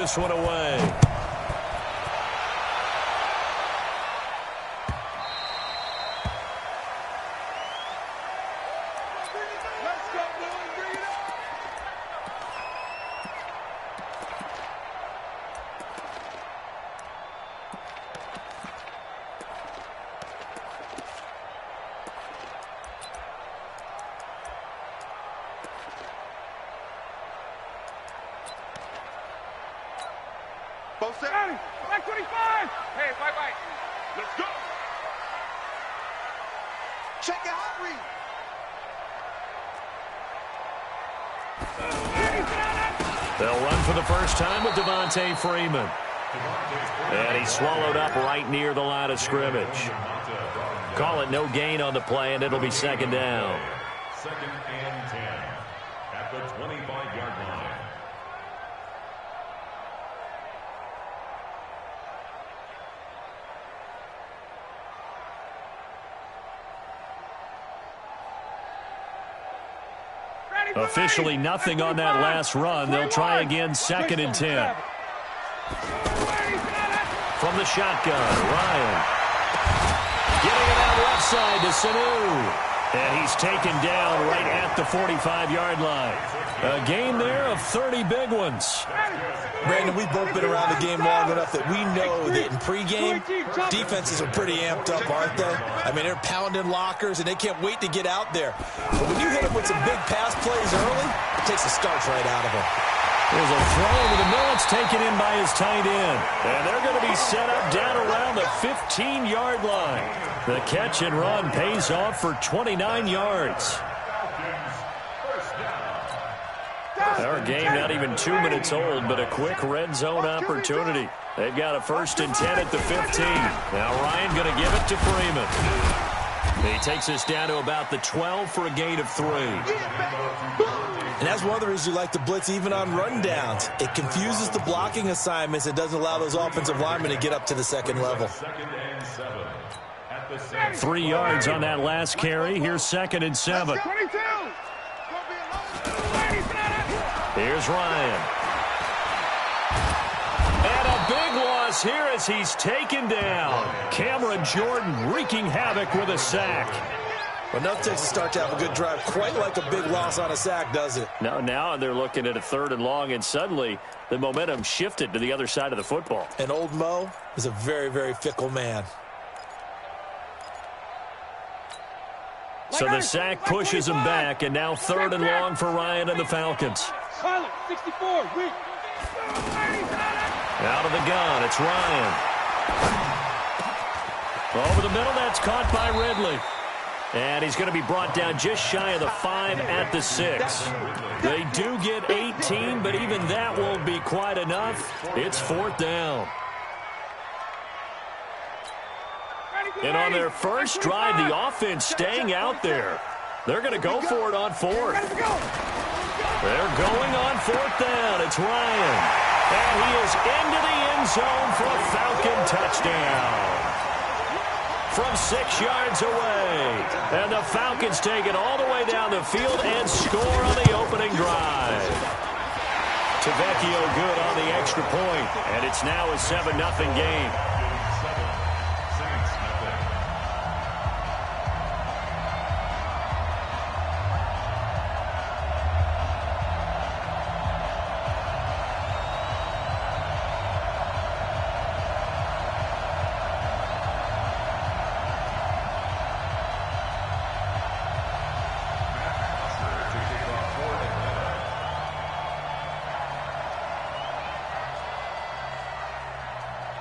this one away. Back 25. Hey, bye. Let's go. Check it out, Reed. They'll run for the first time with Devontae Freeman. And he's swallowed up right near the line of scrimmage. Call it no gain on the play, and it'll be second down. Second and 10 at the 25-yard line. Officially nothing on that last run. They'll try again, second and 10. From the shotgun, Ryan. Getting it out left side to Sanu. And he's taken down right at the 45-yard line. A gain there of 30 big ones. Brandon, we've both been around the game long enough that we know that in pregame, defenses are pretty amped up, aren't they? I mean, they're pounding lockers, and they can't wait to get out there. But when you hit them with some big pass plays early, it takes the starch right out of them. There's a throw over the middle. It's taken in by his tight end. And they're going to be set up down around the 15-yard line. The catch and run pays off for 29 yards. Our game not even 2 minutes old, but a quick red zone opportunity. They've got a first and 10 at the 15. Now Ryan going to give it to Freeman. He takes us down to about the 12 for a gain of 3. And that's one of the reasons you like to blitz even on rundowns. It confuses the blocking assignments and doesn't allow those offensive linemen to get up to the second level. 3 yards on that last carry. Here's second and 7. Here's Ryan. And a big loss here as he's taken down. Cameron Jordan wreaking havoc with a sack. Well, enough takes to start to have a good drive. Quite like a big loss on a sack, does it? Now they're looking at a third and long, and suddenly the momentum shifted to the other side of the football. And old Mo is a very, very fickle man. So the sack pushes him back, and now third and long for Ryan and the Falcons. 64, weak. Out of the gun, it's Ryan. Over the middle, that's caught by Ridley. And he's going to be brought down just shy of the 5 at the 6. They do get 18, but even that won't be quite enough. It's fourth down. And on their first drive, the offense staying out there. They're going to go for it on fourth. They're going on fourth down. It's Ryan. And he is into the end zone for a Falcon touchdown. From 6 yards away. And the Falcons take it all the way down the field and score on the opening drive. Tavecchio good on the extra point. And it's now a 7-0 game.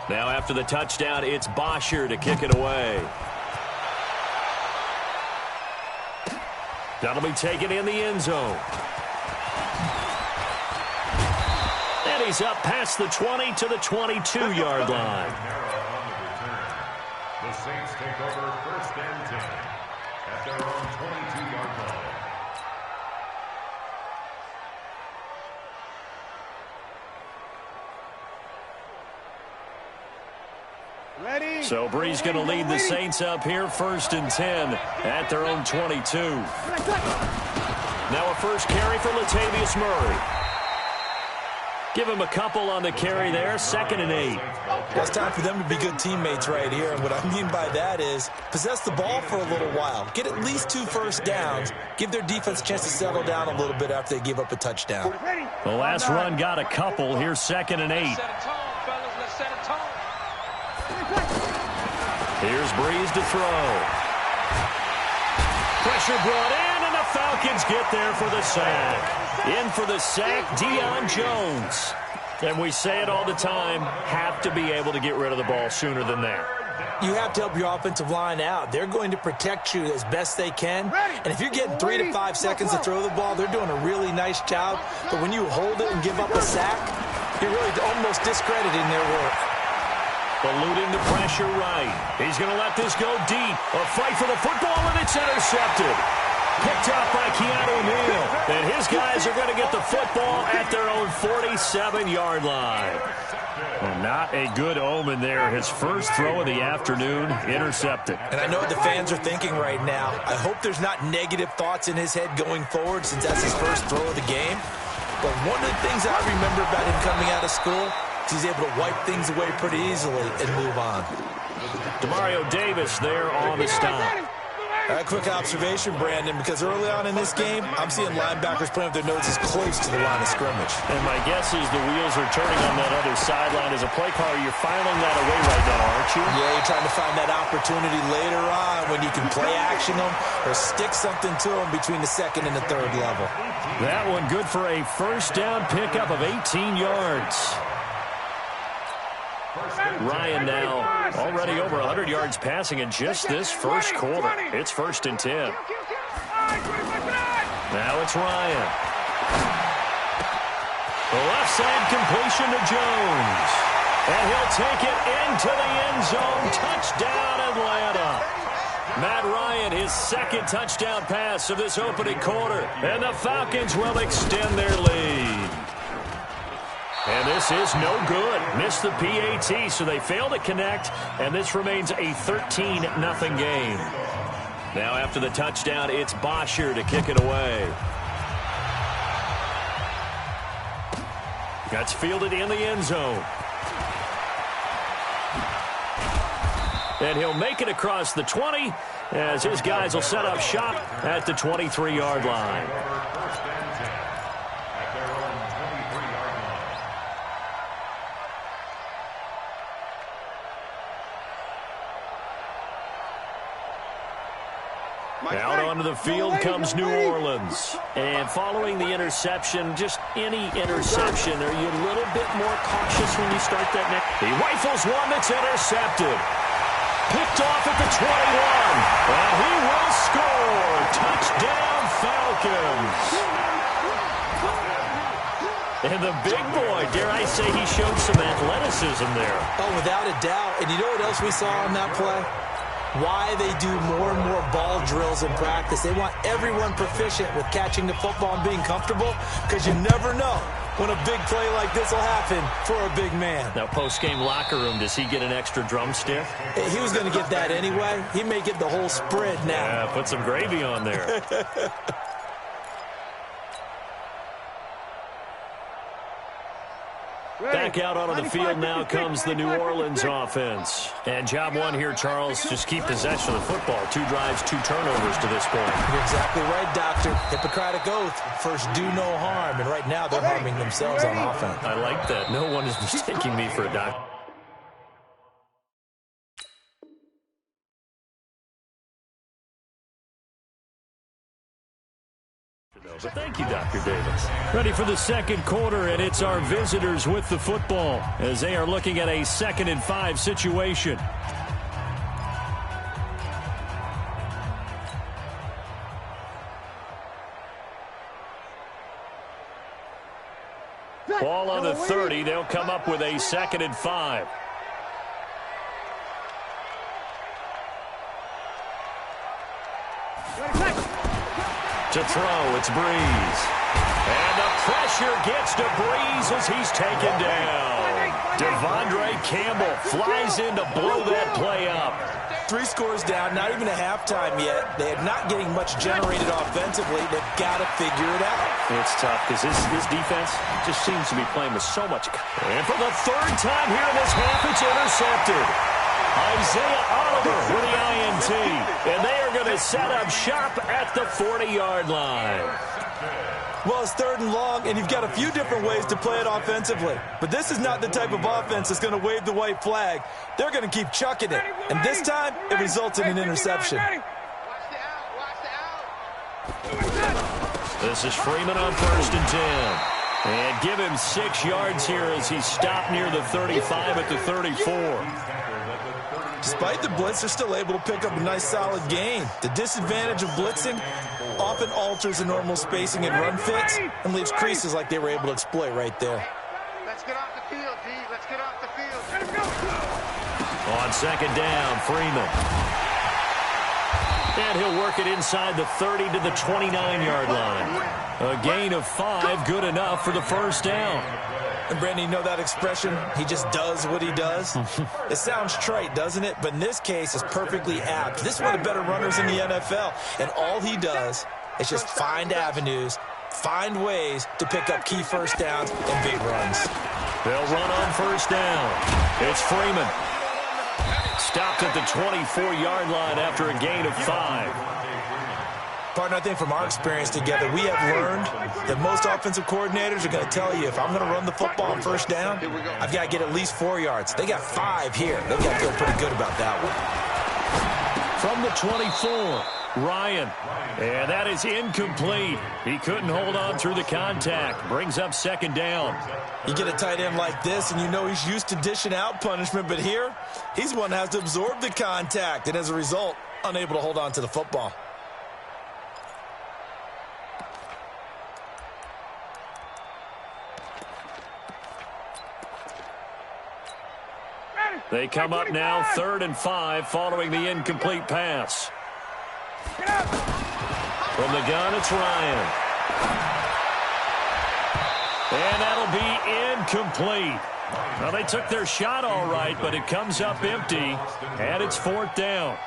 Now after the touchdown, it's Bosher to kick it away. That'll be taken in the end zone. And he's up past the 20 to the 22-yard line. The Saints take over first and 10 at their own 22-yard line. So Bree's going to lead the Saints up here, first and 10 at their own 22. Now a first carry for Latavius Murray. Give him a couple on the carry there, 2nd and 8. Well, it's time for them to be good teammates right here. And what I mean by that is possess the ball for a little while. Get at least 2 first downs. Give their defense a chance to settle down a little bit after they give up a touchdown. The last run got a couple. Here's 2nd and 8. Here's Breeze to throw. Pressure brought in, and the Falcons get there for the sack. In for the sack, Deion Jones. And we say it all the time, have to be able to get rid of the ball sooner than that. You have to help your offensive line out. They're going to protect you as best they can. And if you're getting 3 to 5 seconds to throw the ball, they're doing a really nice job. But when you hold it and give up a sack, you're really almost discrediting their work. Eluding the pressure right. He's going to let this go deep. A fight for the football, and it's intercepted. Picked up by Keanu Neal. And his guys are going to get the football at their own 47-yard line. Well, not a good omen there. His first throw of the afternoon, intercepted. And I know what the fans are thinking right now. I hope there's not negative thoughts in his head going forward since that's his first throw of the game. But one of the things I remember about him coming out of school is he's able to wipe things away pretty easily and move on. Demario Davis there on the stop. A quick observation, Brandon, because early on in this game, I'm seeing linebackers playing with their noses close to the line of scrimmage. And my guess is the wheels are turning on that other sideline. As a play caller, you're filing that away right now, aren't you? Yeah, you're trying to find that opportunity later on when you can play action them or stick something to them between the 2nd and the 3rd level. That one good for a first down pickup of 18 yards. Ryan now already over 100 yards passing in just this first quarter. It's 1st and 10. Now it's Ryan. The left side completion to Jones. And he'll take it into the end zone. Touchdown, Atlanta. Matt Ryan, his 2nd touchdown pass of this opening quarter. And the Falcons will extend their lead. And this is no good. Missed the PAT, so they fail to connect, and this remains a 13-0 game. Now after the touchdown, it's Bosher to kick it away. That's fielded in the end zone. And he'll make it across the 20 as his guys will set up shop at the 23-yard line. Out onto the field comes New Orleans. And following the interception, just any interception, are you a little bit more cautious when you start that next? He rifles one that's intercepted. Picked off at the 21. And he will score. Touchdown, Falcons. And the big boy, dare I say, he showed some athleticism there. Oh, without a doubt. And you know what else we saw on that play? Why they do more and more ball drills in practice. They want everyone proficient with catching the football and being comfortable, because you never know when a big play like this will happen for a big man. Now, post-game locker room, does he get an extra drumstick? He was going to get that anyway. He may get the whole spread now. Yeah, put some gravy on there. Back out onto the field now comes the New Orleans offense. And job one here, Charles, just keep possession of the football. 2 drives, 2 turnovers to this point. You're exactly right, Doctor. Hippocratic oath. First, do no harm. And right now, they're harming themselves on offense. I like that. No one is mistaking me for a doctor. But thank you, Dr. Davis. Ready for the second quarter, and it's our visitors with the football as they are looking at a 2nd and 5 situation. Ball on the 30. They'll come up with a 2nd and 5. To throw, it's Breeze. And the pressure gets to Breeze as he's taken down. Devondre Campbell flies in to blow that play up. 3 scores down, not even a halftime yet. They're not getting much generated offensively. They've got to figure it out. It's tough because this defense just seems to be playing with so much. And for the 3rd time here in this half, it's intercepted. Isaiah Oliver with the INT. And they are going to set up shop at the 40-yard line. Well, it's 3rd and long, and you've got a few different ways to play it offensively. But this is not the type of offense that's going to wave the white flag. They're going to keep chucking it. And this time, it results in an interception. This is Freeman on 1st and 10. And give him 6 yards here as he stopped near the 35 at the 34. Despite the blitz, they're still able to pick up a nice, solid gain. The disadvantage of blitzing often alters the normal spacing and run fits and leaves creases like they were able to exploit right there. Let's get off the field, D. Let's get off the field. Let's go. On 2nd down, Freeman. And he'll work it inside the 30 to the 29-yard line. A gain of 5, good enough for the 1st down. And, Brandon, you know that expression? He just does what he does? It sounds trite, doesn't it? But in this case, it's perfectly apt. This is one of the better runners in the NFL. And all he does is just find avenues, find ways to pick up key 1st downs and big runs. They'll run on 1st down. It's Freeman. Stopped at the 24-yard line after a gain of 5. Partner, I think from our experience together, we have learned that most offensive coordinators are going to tell you, if I'm going to run the football on 1st down, I've got to get at least 4 yards. They got 5 here. They've got to feel pretty good about that one. From the 24, Ryan. And that is incomplete. He couldn't hold on through the contact. Brings up 2nd down. You get a tight end like this, and you know he's used to dishing out punishment, but here, he's one that has to absorb the contact, and as a result, unable to hold on to the football. They come up now 3rd and 5 following the incomplete pass. From the gun, it's Ryan. And that'll be incomplete. Well, they took their shot all right, but it comes up empty, and it's 4th down.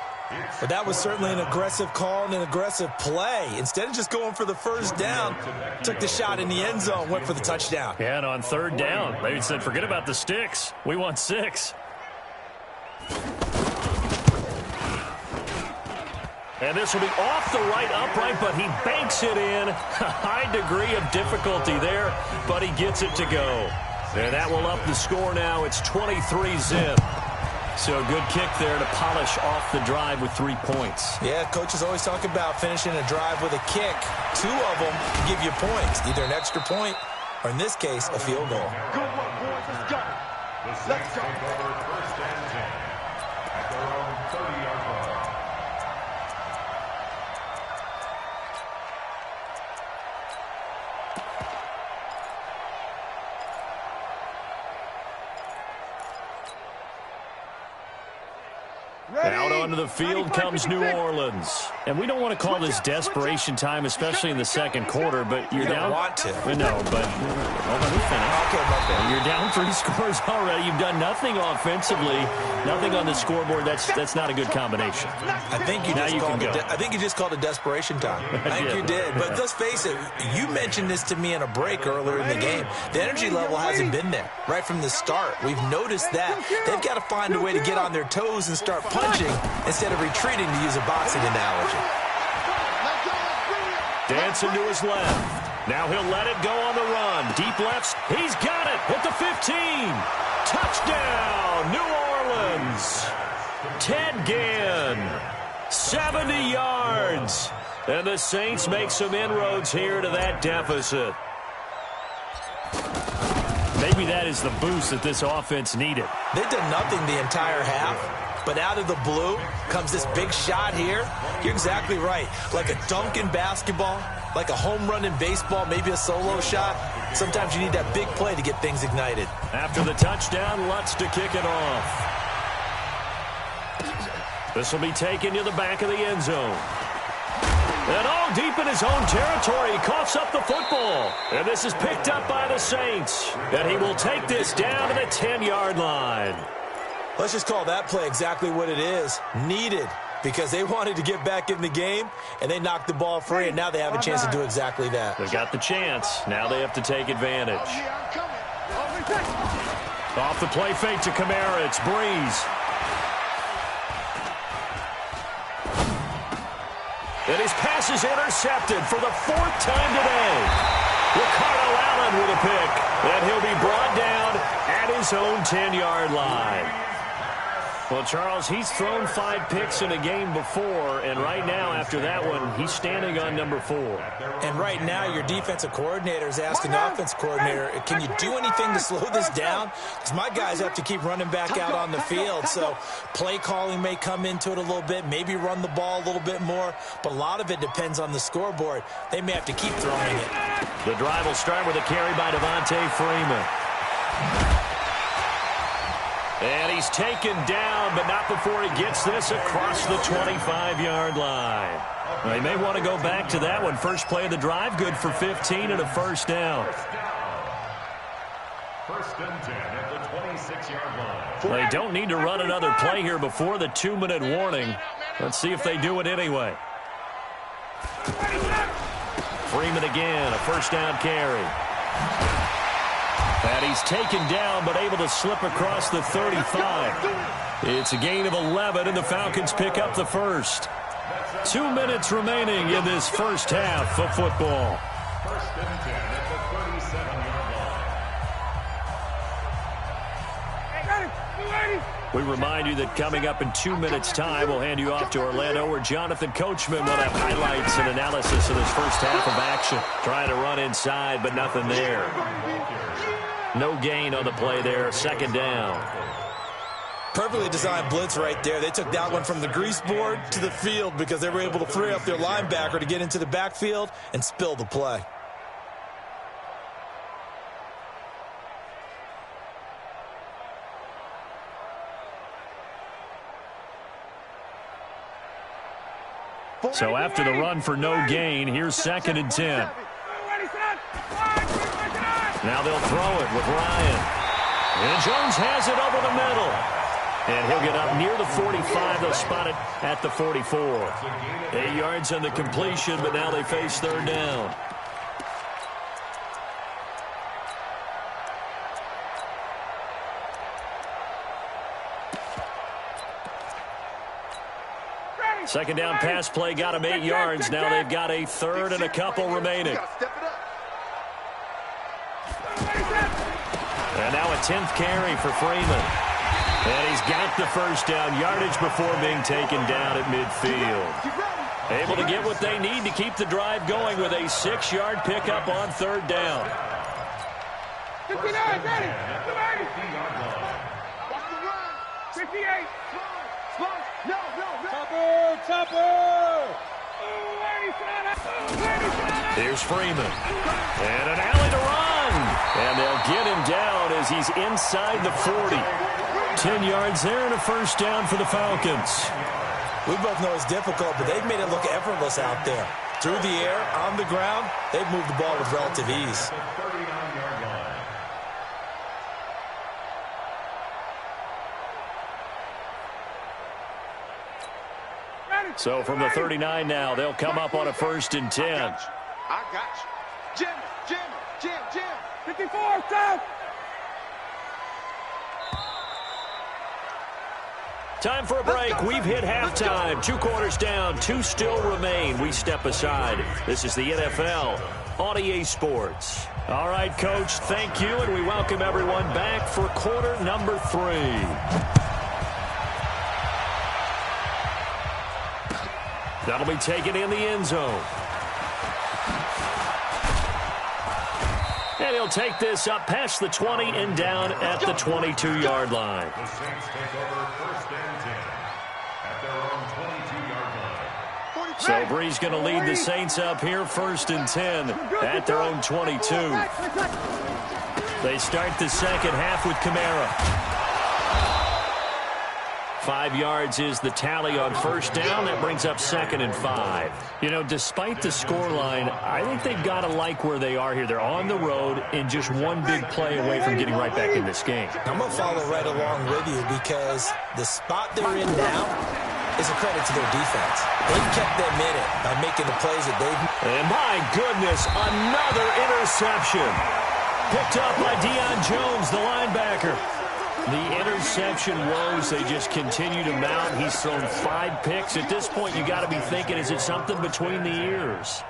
But that was certainly an aggressive call and an aggressive play. Instead of just going for the 1st down, took the shot in the end zone, went for the touchdown. Yeah, and on 3rd down, they said, forget about the sticks. We want 6. And this will be off the right upright, but he banks it in. A high degree of difficulty there, but he gets it to go. And that will up the score now. It's 23-zip. So a good kick there to polish off the drive with 3 points. Yeah, coaches always talk about finishing a drive with a kick. 2 of them give you points, either an extra point or, in this case, a field goal. Good one, boys. Let's go. Let's go. Take over 1st and 10 at their own 30-yard line. Out onto the field comes New Orleans. And we don't want to call this desperation time, especially in the 2nd quarter, but you're down. Want to. No, but hold on, we finish. Okay, my bad. You're down 3 scores already. You've done nothing offensively, nothing on the scoreboard. That's not a good combination. I think you just called it desperation time. I think did. you did. But let's face it, you mentioned this to me in a break earlier in the game. The energy level hasn't been there right from the start. We've noticed that. They've got to find a way to get on their toes and start punching instead of retreating, to use a boxing analogy. Dancing to his left. Now he'll let it go on the run. Deep left. He's got it at the 15. Touchdown, New Orleans. Ted Ginn, 70 yards. And the Saints make some inroads here to that deficit. Maybe that is the boost that this offense needed. They've done nothing the entire half. But out of the blue comes this big shot here. You're exactly right. Like a dunk in basketball, like a home run in baseball, maybe a solo shot. Sometimes you need that big play to get things ignited. After the touchdown, Lutz to kick it off. This will be taken to the back of the end zone. And all deep in his own territory, he coughs up the football. And this is picked up by the Saints. And he will take this down to the 10-yard line. Let's just call that play exactly what it is. Needed, because they wanted to get back in the game, and they knocked the ball free, and now they have a chance to do exactly that. They got the chance. Now they have to take advantage. Off the play fake to Kamara. It's Breeze. And his pass is intercepted for the 4th time today. Ricardo Allen with a pick. And he'll be brought down at his own 10-yard line. Well, Charles, he's thrown 5 picks in a game before, and right now, after that one, he's standing on number 4. And right now, your defensive coordinator is asking the offense coordinator, can you do anything to slow this down? Because my guys have to keep running back out on the field, so play calling may come into it a little bit, maybe run the ball a little bit more, but a lot of it depends on the scoreboard. They may have to keep throwing it. The drive will start with a carry by Devontae Freeman. And he's taken down, but not before he gets this across the 25-yard line. They may want to go back to that one. First play of the drive, good for 15 and a first down. First and 10 at the 26-yard line. They don't need to run another play here before the 2-minute warning. Let's see if they do it anyway. Freeman again, a first down carry. And he's taken down, but able to slip across the 35. It's a gain of 11, and the Falcons pick up the first. 2 minutes remaining in this first half of football. First and 10 at the 37-yard line. We remind you that coming up in 2 minutes' time, we'll hand you off to Orlando, where Jonathan Coachman will have highlights and analysis of his first half of action. Trying to run inside, but nothing there. No gain on the play there. Second down. Perfectly designed blitz right there. They took that one from the grease board to the field because they were able to free up their linebacker to get into the backfield and spill the play. So after the run for no gain, here's 2nd and 10. Now they'll throw it with Ryan. And Jones has it over the middle. And he'll get up near the 45. They'll spot it at the 44. 8 yards on the completion, but now they face third down. Second down pass play got him 8 yards. Now they've got a third and a couple remaining. And now a 10th carry for Freeman. And he's got the first down, yardage before being taken down at midfield. Able to get what they need to keep the drive going with a 6-yard pickup on third down. 59, ready, 58. Topper. Here's Freeman. And an alley to run. And they'll get him down as he's inside the 40. 10 yards there and a first down for the Falcons. We both know it's difficult, but they've made it look effortless out there. Through the air, on the ground, they've moved the ball with relative ease. So from the 39 now, they'll come up on a 1st and 10. I got you. Jim. 54, stop. Time for a break. We've hit halftime. 2 quarters down, 2 still remain. We step aside. This is the NFL on EA Sports. All right, Coach, thank you, and we welcome everyone back for quarter number 3. That'll be taken in the end zone. And he'll take this up past the 20 and down at the 22-yard line. The Saints take over 1st and 10 at their own 22-yard line. So Breeze going to lead the Saints up here 1st and 10 at their own 22. They start the second half with Kamara. 5 yards is the tally on first down. That brings up 2nd and 5. You know, despite the scoreline, I think they've got to like where they are here. They're on the road and just one big play away from getting right back in this game. I'm going to follow right along with you because the spot they're in now is a credit to their defense. They've kept them in it by making the plays that they've... And my goodness, another interception. Picked up by Deion Jones, the linebacker. The interception woes, they just continue to mount. He's thrown 5 picks. At this point, you got to be thinking, is it something between the ears?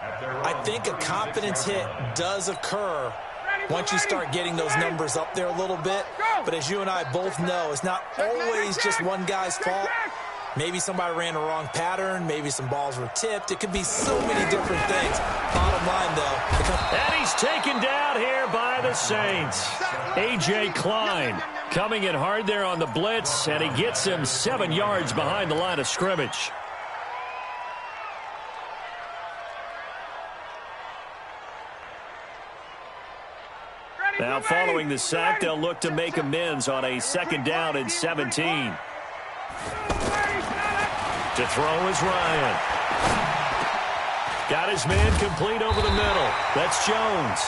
I think a confidence hit does occur once you start getting those numbers up there a little bit. But as you and I both know, it's not always just one guy's fault. Maybe somebody ran the wrong pattern. Maybe some balls were tipped. It could be so many different things. Bottom line, though. And he's taken down here by the Saints. A.J. Klein coming in hard there on the blitz, and he gets him 7 yards behind the line of scrimmage. Now following the sack, they'll look to make amends on a 2nd down and 17. To throw is Ryan. Got his man complete over the middle. That's Jones.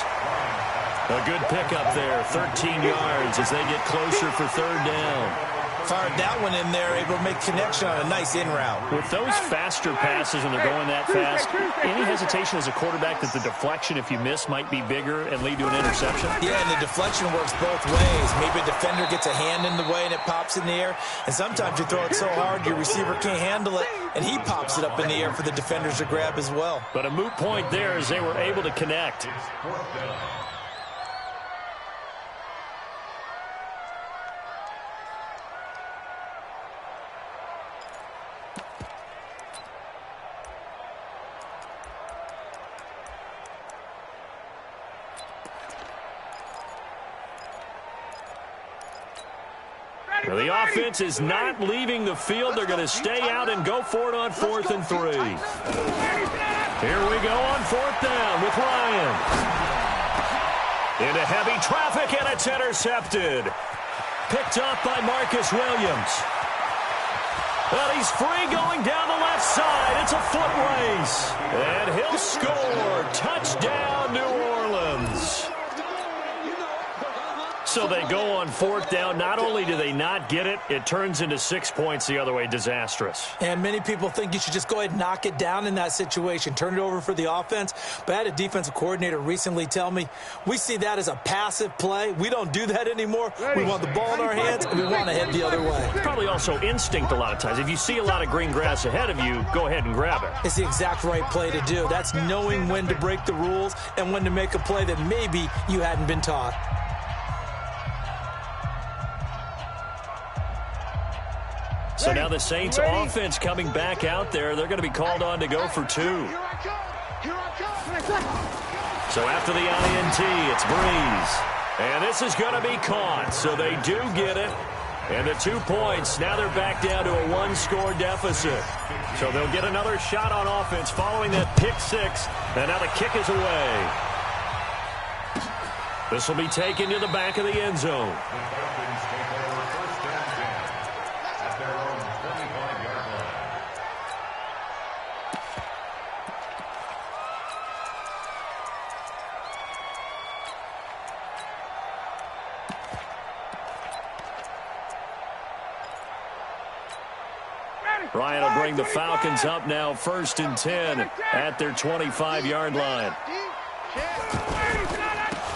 A good pickup there, 13 yards as they get closer for 3rd down. Fired that one in there, able to make connection on a nice in route. With those faster passes when they're going that fast, any hesitation as a quarterback that the deflection, if you miss, might be bigger and lead to an interception? Yeah, and the deflection works both ways. Maybe a defender gets a hand in the way and it pops in the air. And sometimes you throw it so hard your receiver can't handle it, and he pops it up in the air for the defenders to grab as well. But a moot point there as they were able to connect. Well, the offense is not leaving the field. They're going to stay out and go for it on 4th and 3. Here we go on 4th down with Ryan. Into heavy traffic, and it's intercepted. Picked up by Marcus Williams. Well, he's free going down the left side. It's a foot race. And he'll score. Touchdown, New Orleans. So they go on 4th down. Not only do they not get it, it turns into 6 points the other way. Disastrous. And many people think you should just go ahead and knock it down in that situation. Turn it over for the offense. But I had a defensive coordinator recently tell me, we see that as a passive play. We don't do that anymore. We want the ball in our hands, and we want to head the other way. Probably also instinct a lot of times. If you see a lot of green grass ahead of you, go ahead and grab it. It's the exact right play to do. That's knowing when to break the rules and when to make a play that maybe you hadn't been taught. So now the Saints offense coming back out there. They're going to be called on to go for 2. So after the INT, it's Breeze. And this is going to be caught. So they do get it. And the 2 points, now they're back down to a 1-score deficit. So they'll get another shot on offense following that pick 6. And now the kick is away. This will be taken to the back of the end zone. Ryan will bring the Falcons up now 1st and 10 at their 25-yard line.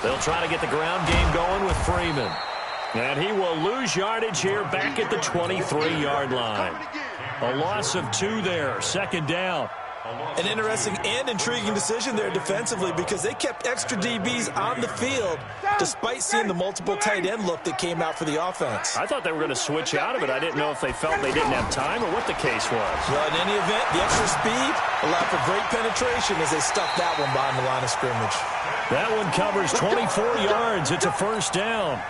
They'll try to get the ground game going with Freeman. And he will lose yardage here back at the 23-yard line. A loss of 2 there, 2nd down. An interesting and intriguing decision there defensively because they kept extra DBs on the field despite seeing the multiple tight end look that came out for the offense. I thought they were going to switch out of it. I didn't know if they felt they didn't have time or what the case was. Well, in any event, the extra speed allowed for great penetration as they stuck that one behind the line of scrimmage. That one covers 24 yards. It's a 1st down.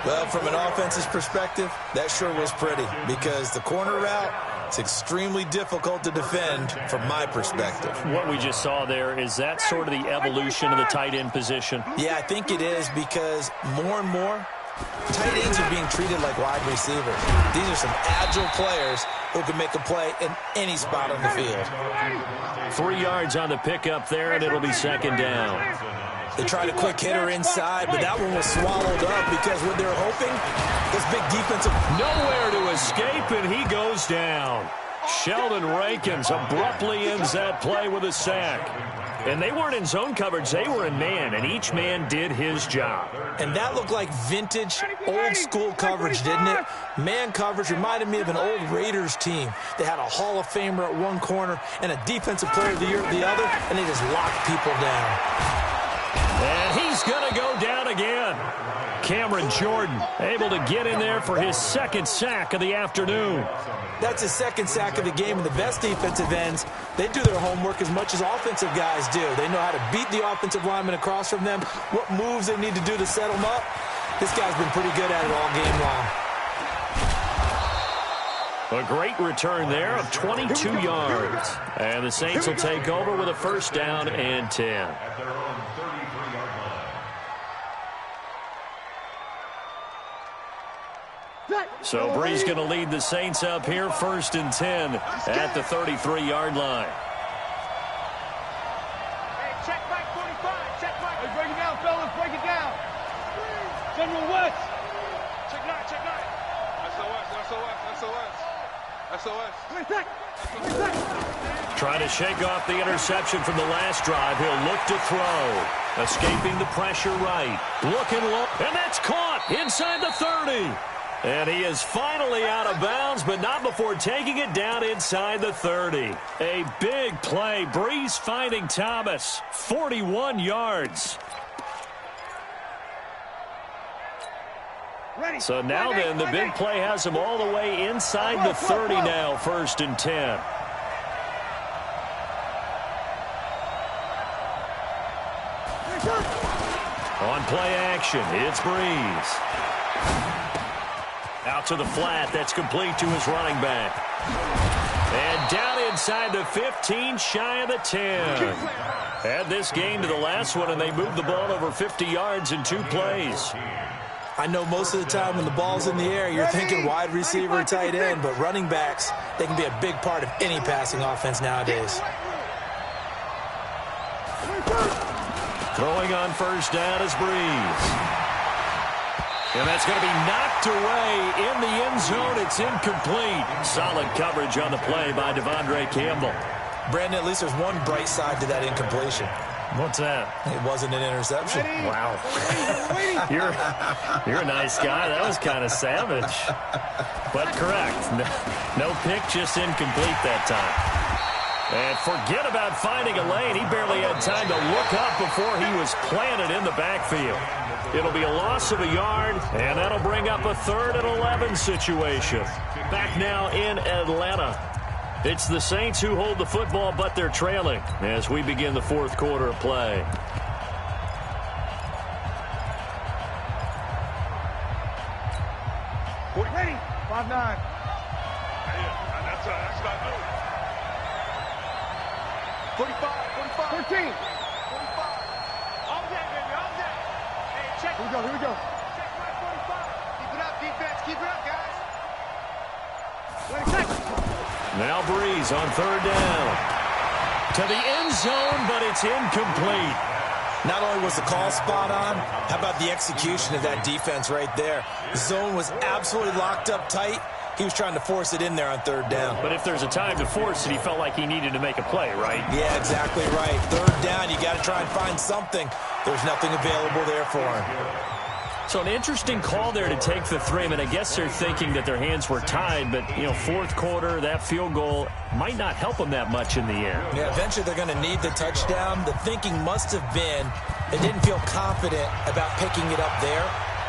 Well, from an offense's perspective, that sure was pretty because the corner route, it's extremely difficult to defend from my perspective. What we just saw there, is that sort of the evolution of the tight end position? Yeah, I think it is because more and more Tight ends are being treated like wide receivers. These are some agile players who can make a play in any spot on the field. 3 yards on the pickup there, and it'll be second down. They tried a quick hitter inside, but that one was swallowed up because what they're hoping, this big defensive... Nowhere to escape, and he goes down. Sheldon Rankins abruptly ends that play with a sack. And they weren't in zone coverage, they were in man, and each man did his job. And that looked like vintage, old-school coverage, didn't it? Man coverage reminded me of an old Raiders team. They had a Hall of Famer at one corner and a Defensive Player of the Year at the other, and they just locked people down. And he's going to go down again. Cameron Jordan able to get in there for his second sack of the afternoon. That's his second sack of the game, and the best defensive ends, they do their homework as much as offensive guys do. They know how to beat the offensive lineman across from them, what moves they need to do to set them up. This guy's been pretty good at it all game long. A great return there of 22 yards. And the Saints will take over with a first down and 10. So Bree's going to lead the Saints up here, first and 10 at the 33-yard line. Hey, check back 45. Check back. Hey, break it down, fellas. Break it down. General West. Check 9. Check 9. SOS. Trying to shake off the interception from the last drive. He'll look to throw. Escaping the pressure right. Looking low. And that's caught inside the 30. And he is finally out of bounds, but not before taking it down inside the 30. A big play. Brees finding Thomas. 41 yards. So now then, the big play has him all the way inside the 30 now, first and 10. On play action, it's Brees. Out to the flat, that's complete to his running back. And down inside the 15, shy of the 10. Add this game to the last one, and they moved the ball over 50 yards in 2 plays. I know most of the time when the ball's in the air, you're thinking wide receiver, tight end, but running backs, they can be a big part of any passing offense nowadays. Throwing on first down is Brees. And that's going to be knocked away in the end zone. It's incomplete. Solid coverage on the play by Devondre Campbell. Brandon, at least there's one bright side to that incompletion. What's that? It wasn't an interception. Wow. You're a nice guy. That was kind of savage. But correct. No pick, just incomplete that time. And forget about finding a lane. He barely had time to look up before he was planted in the backfield. It'll be a loss of a yard, and that'll bring up a 3rd and 11 situation. Back now in Atlanta. It's the Saints who hold the football, but they're trailing as we begin the 4th quarter of play. Ready. 5-9. That's not good. 45. 14. 45. All day, baby. All day. Hey, check. Here we go. Check right 45. Keep it up, defense. Keep it up, guys. Wait a second. Now Brees on 3rd down. To the end zone, but it's incomplete. Not only was the call spot on, how about the execution of that defense right there? The zone was absolutely locked up tight. He was trying to force it in there on 3rd down. But if there's a time to force it, he felt like he needed to make a play, right? Yeah, exactly right. 3rd down, you got to try and find something. There's nothing available there for him. So an interesting call there to take the 3. I mean, I guess they're thinking that their hands were tied, but, 4th quarter, that field goal might not help them that much in the end. Yeah, eventually they're going to need the touchdown. The thinking must have been they didn't feel confident about picking it up there,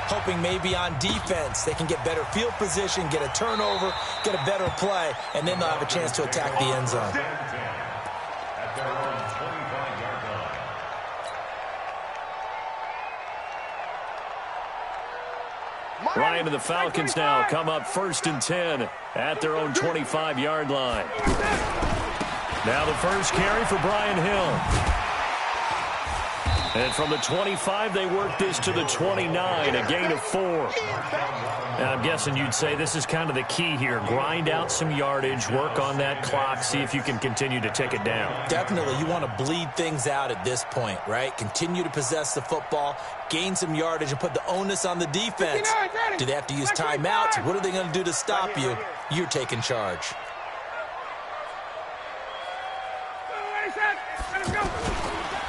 hoping maybe on defense they can get better field position, get a turnover, get a better play, and then they'll have a chance to attack the end zone. Ryan and the Falcons now come up 1st and 10 at their own 25-yard line. Now the first carry for Brian Hill. And from the 25, they work this to the 29, a gain of 4. And I'm guessing you'd say this is kind of the key here. Grind out some yardage, work on that clock, see if you can continue to tick it down. Definitely. You want to bleed things out at this point, right? Continue to possess the football, gain some yardage, and put the onus on the defense. Do they have to use timeouts? What are they going to do to stop you? You're taking charge.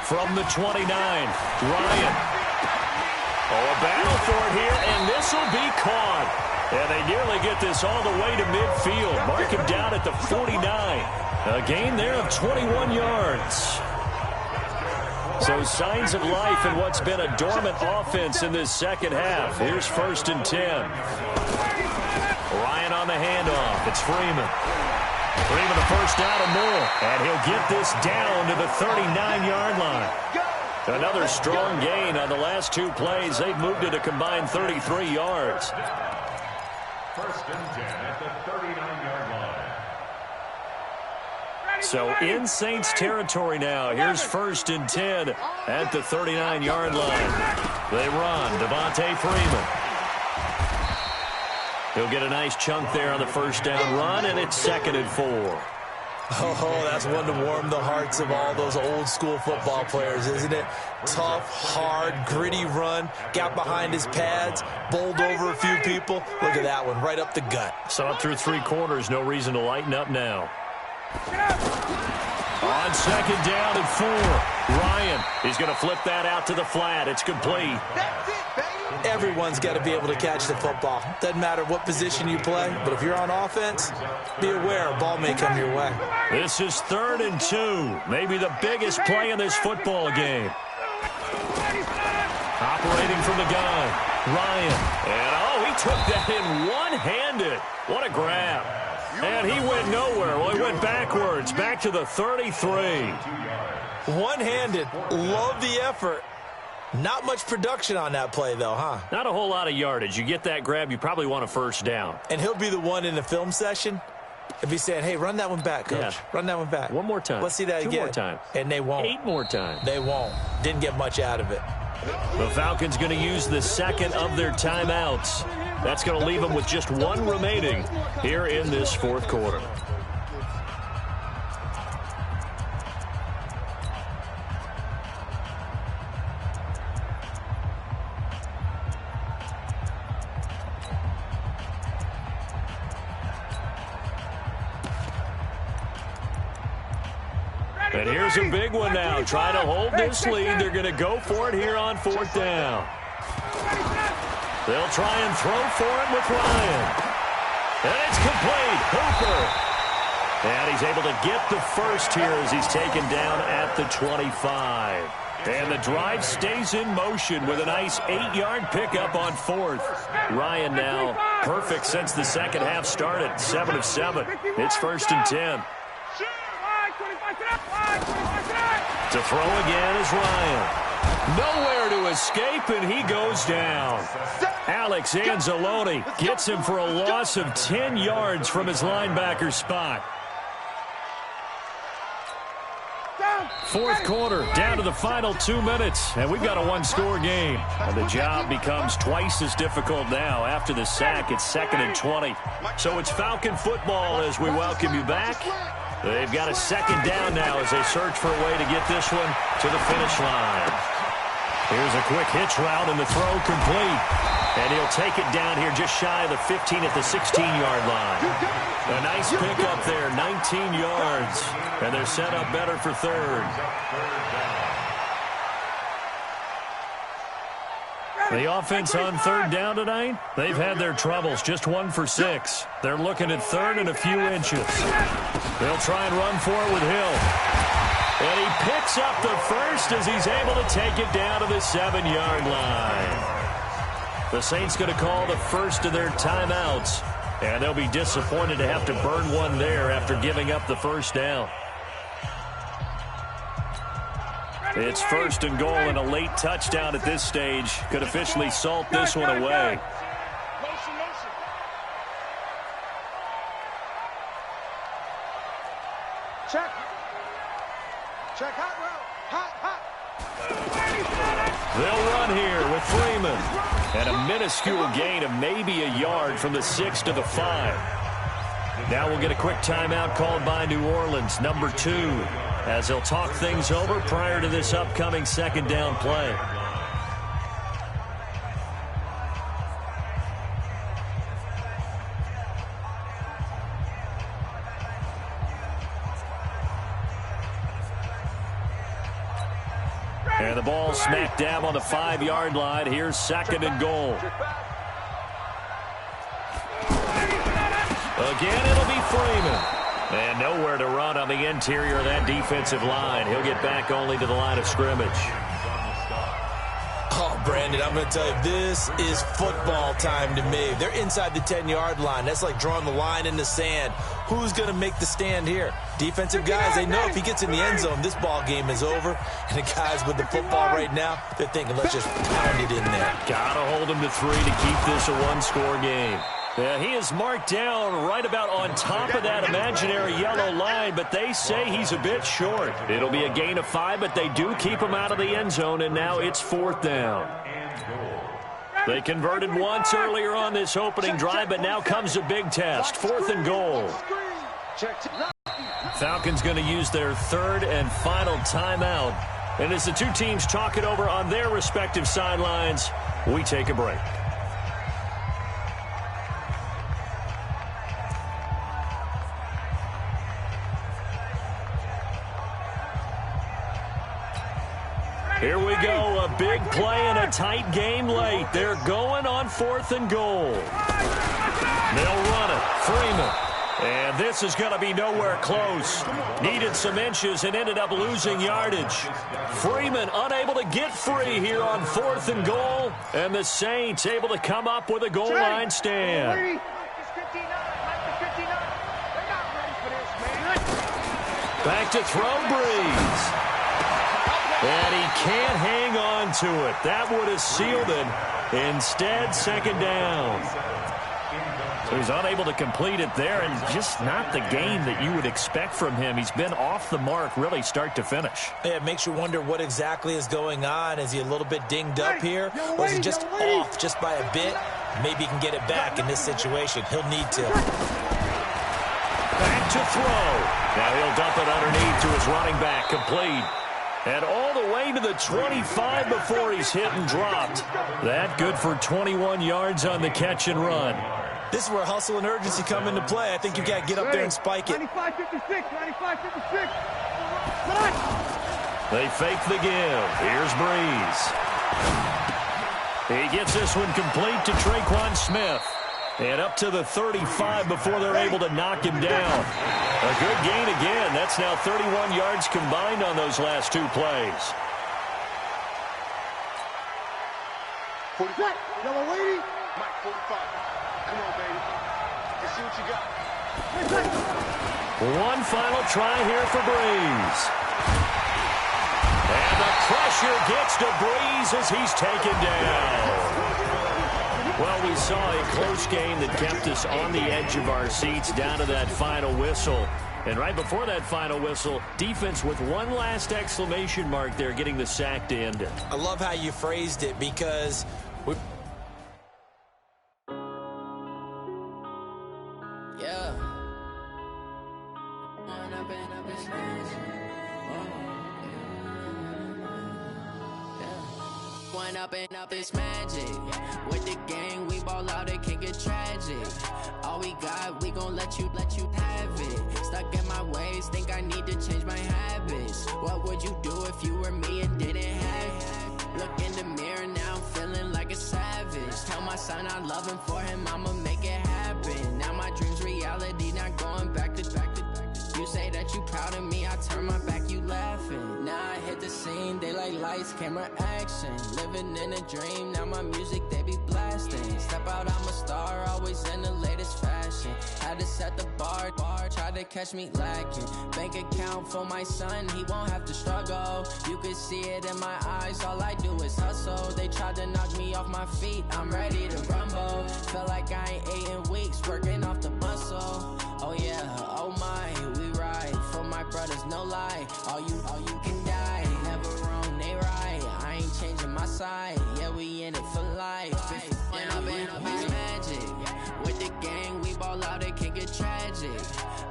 From the 29, Ryan. Oh, a battle for it here, and this will be caught. And they nearly get this all the way to midfield. Mark him down at the 49. A gain there of 21 yards. So signs of life in what's been a dormant offense in this second half. Here's 1st and 10. Ryan on the handoff. It's Freeman. Freeman the first down and more. And he'll get this down to the 39-yard line. Another strong gain on the last 2 plays. They've moved it a combined 33 yards. 1st and 10 at the 39-yard line. So in Saints territory now. Here's 1st and 10 at the 39-yard line. They run. Devontae Freeman. He'll get a nice chunk there on the first down run, and it's 2nd and 4. Oh, that's one to warm the hearts of all those old-school football players, isn't it? Tough, hard, gritty run, got behind his pads, bowled over a few people. Look at that one, right up the gut. Saw it through 3 quarters, no reason to lighten up now. On 2nd down and 4, Ryan, he's going to flip that out to the flat. It's complete. Everyone's got to be able to catch the football. Doesn't matter what position you play, but if you're on offense, be aware a ball may come your way. This is 3rd and 2, maybe the biggest play in this football game. Operating from the gun, Ryan. And, he took that in one-handed. What a grab. And he went nowhere. Well, he went backwards, back to the 33. One-handed. Love the effort. Not much production on that play, though, huh? Not a whole lot of yardage. You get that grab, you probably want a first down. And he'll be the one in the film session and be saying, hey, run that one back, Coach. Yeah. Run that one back. One more time. Let's see that 2 again. more times. And they won't. 8 more times. They won't. Didn't get much out of it. The Falcons going to use the 2nd of their timeouts. That's going to leave them with just 1 remaining here in this 4th quarter. And here's a big one now. Trying to hold this lead. They're going to go for it here on 4th down. They'll try and throw for it with Ryan. And it's complete. Hooper. And he's able to get the first here as he's taken down at the 25. And the drive stays in motion with a nice 8-yard pickup on 4th. Ryan now perfect since the second half started. 7 of 7. It's 1st and 10. To throw again is Ryan. Nowhere to escape, and he goes down. Alex Anzalone gets him for a loss of 10 yards from his linebacker spot. 4th quarter, down to the final 2 minutes, and we've got a 1-score game. And the job becomes twice as difficult now. After the sack, it's 2nd and 20. So it's Falcon football as we welcome you back. They've got a 2nd down now as they search for a way to get this one to the finish line. Here's a quick hitch route, and the throw complete. And he'll take it down here just shy of the 15 at the 16-yard line. A nice pickup there, 19 yards. And they're set up better for 3rd. The offense on 3rd down tonight, they've had their troubles, just 1 for 6. They're looking at 3rd and a few inches. They'll try and run for it with Hill. And he picks up the first as he's able to take it down to the 7-yard line. The Saints going to call the first of their timeouts, and they'll be disappointed to have to burn one there after giving up the first down. It's 1st and goal, and a late touchdown at this stage could officially salt this one away. Check. Check. Hot route. Hot. They'll run here with Freeman. And a minuscule gain of maybe a yard from the 6 to the 5. Now we'll get a quick timeout called by New Orleans, number 2, as they'll talk things over prior to this upcoming second down play. And the ball smacked down on the 5-yard line. Here's 2nd and goal. Again, it'll be Freeman. And nowhere to run on the interior of that defensive line. He'll get back only to the line of scrimmage. Oh, Brandon, I'm going to tell you, this is football time to me. They're inside the 10-yard line. That's like drawing the line in the sand. Who's going to make the stand here? Defensive guys, they know if he gets in the end zone, this ball game is over. And the guys with the football right now, they're thinking, let's just pound it in there. Got to hold him to 3 to keep this a one-score game. Yeah, he is marked down right about on top of that imaginary yellow line, but they say he's a bit short. It'll be a gain of 5, but they do keep him out of the end zone, and now it's 4th down. They converted once earlier on this opening drive, but now comes a big test. 4th and goal. Falcons going to use their 3rd and final timeout. And as the two teams talk it over on their respective sidelines, we take a break. Here we go, a big play and a tight game late. They're going on 4th and goal. They'll run it. Freeman. And this is going to be nowhere close. Needed some inches and ended up losing yardage. Freeman unable to get free here on 4th and goal. And the Saints able to come up with a goal line stand. Back to throw, Breeze. And he can't hang on to it. That would have sealed it. Instead, 2nd down. So he's unable to complete it there, and just not the game that you would expect from him. He's been off the mark really start to finish. Yeah, it makes you wonder what exactly is going on. Is he a little bit dinged up here? Or is he just off just by a bit? Maybe he can get it back in this situation. He'll need to. Back to throw. Now he'll dump it underneath to his running back, complete. And all the way to the 25 before he's hit and dropped. That good for 21 yards on the catch and run. This is where hustle and urgency come into play. I think you've got to get up there and spike it. 95-56, 95-56. They fake the give. Here's Breeze. He gets this one complete to Traquan Smith. And up to the 35 before they're able to knock him down. A good gain again. That's now 31 yards combined on those last 2 plays. 45. Yellow lady. Mike, 45. Come on, baby. Let's see what you got. One final try here for Breeze. And the pressure gets to Breeze as he's taken down. Well, we saw a close game that kept us on the edge of our seats down to that final whistle. And right before that final whistle, defense with one last exclamation mark there, getting the sack to end it. I love how you phrased it because we... Yeah. One up and up is magic. With the gang, we ball out, it can get tragic. All we got, we gon' let you have it. Stuck in my ways, think I need to change my habits. What would you do if you were me and didn't have it? Look in the mirror, now I'm feeling like a savage. Tell my son I love him, for him I'ma make it happen. Now my dream's reality, not going back to. You say that you proud of me, I turn my back, you laughing. Now I hit the scene, they like lights, camera, action. Living in a dream, now my music, they be blasting. Step out, I'm a star, always in the latest fashion. Had to set the bar, try to catch me lacking. Bank account for my son, he won't have to struggle. You could see it in my eyes, all I do is hustle. They tried to knock me off my feet, I'm ready to rumble. Feel like I ain't ate in weeks, working off the muscle. Oh yeah, oh my, we ride for my brothers, no lie. All you can die, never wrong, they right. ball out, it can get tragic.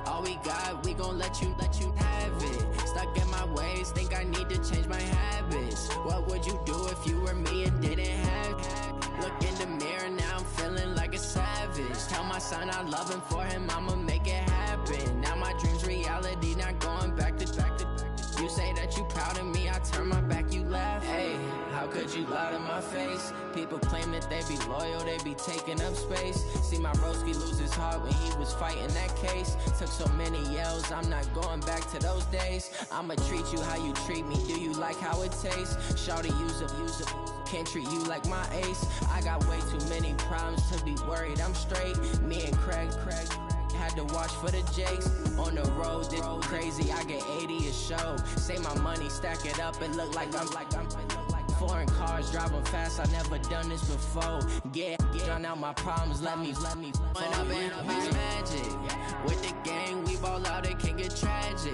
All we got, we gon' let you have it. Stuck in my ways, think I need to change my habits. What would you do if you were me and didn't have it? Look in the mirror, now I'm feeling like a savage. Tell my son I love him, for him I'ma make it happen. Now my dream's reality, not going back to. You say that you proud of me, I turn my back, you laugh. Hey, how could you lie to my face? People claim that they be loyal, they be taking up space. See my broski lose his heart when he was fighting that case. Took so many yells, I'm not going back to those days. I'ma treat you how you treat me, do you like how it tastes? Shawty, use up, can't treat you like my ace. I got way too many problems to be worried, I'm straight. Me and Craig had to watch for the Jakes. On the road, this crazy, I get 80 a show. Say my money, stack it up, it look like I'm foreign cars, driving fast, I never done this before. Yeah, drown out my problems, let me When up in a beach magic. With the gang, we ball out, it can get tragic.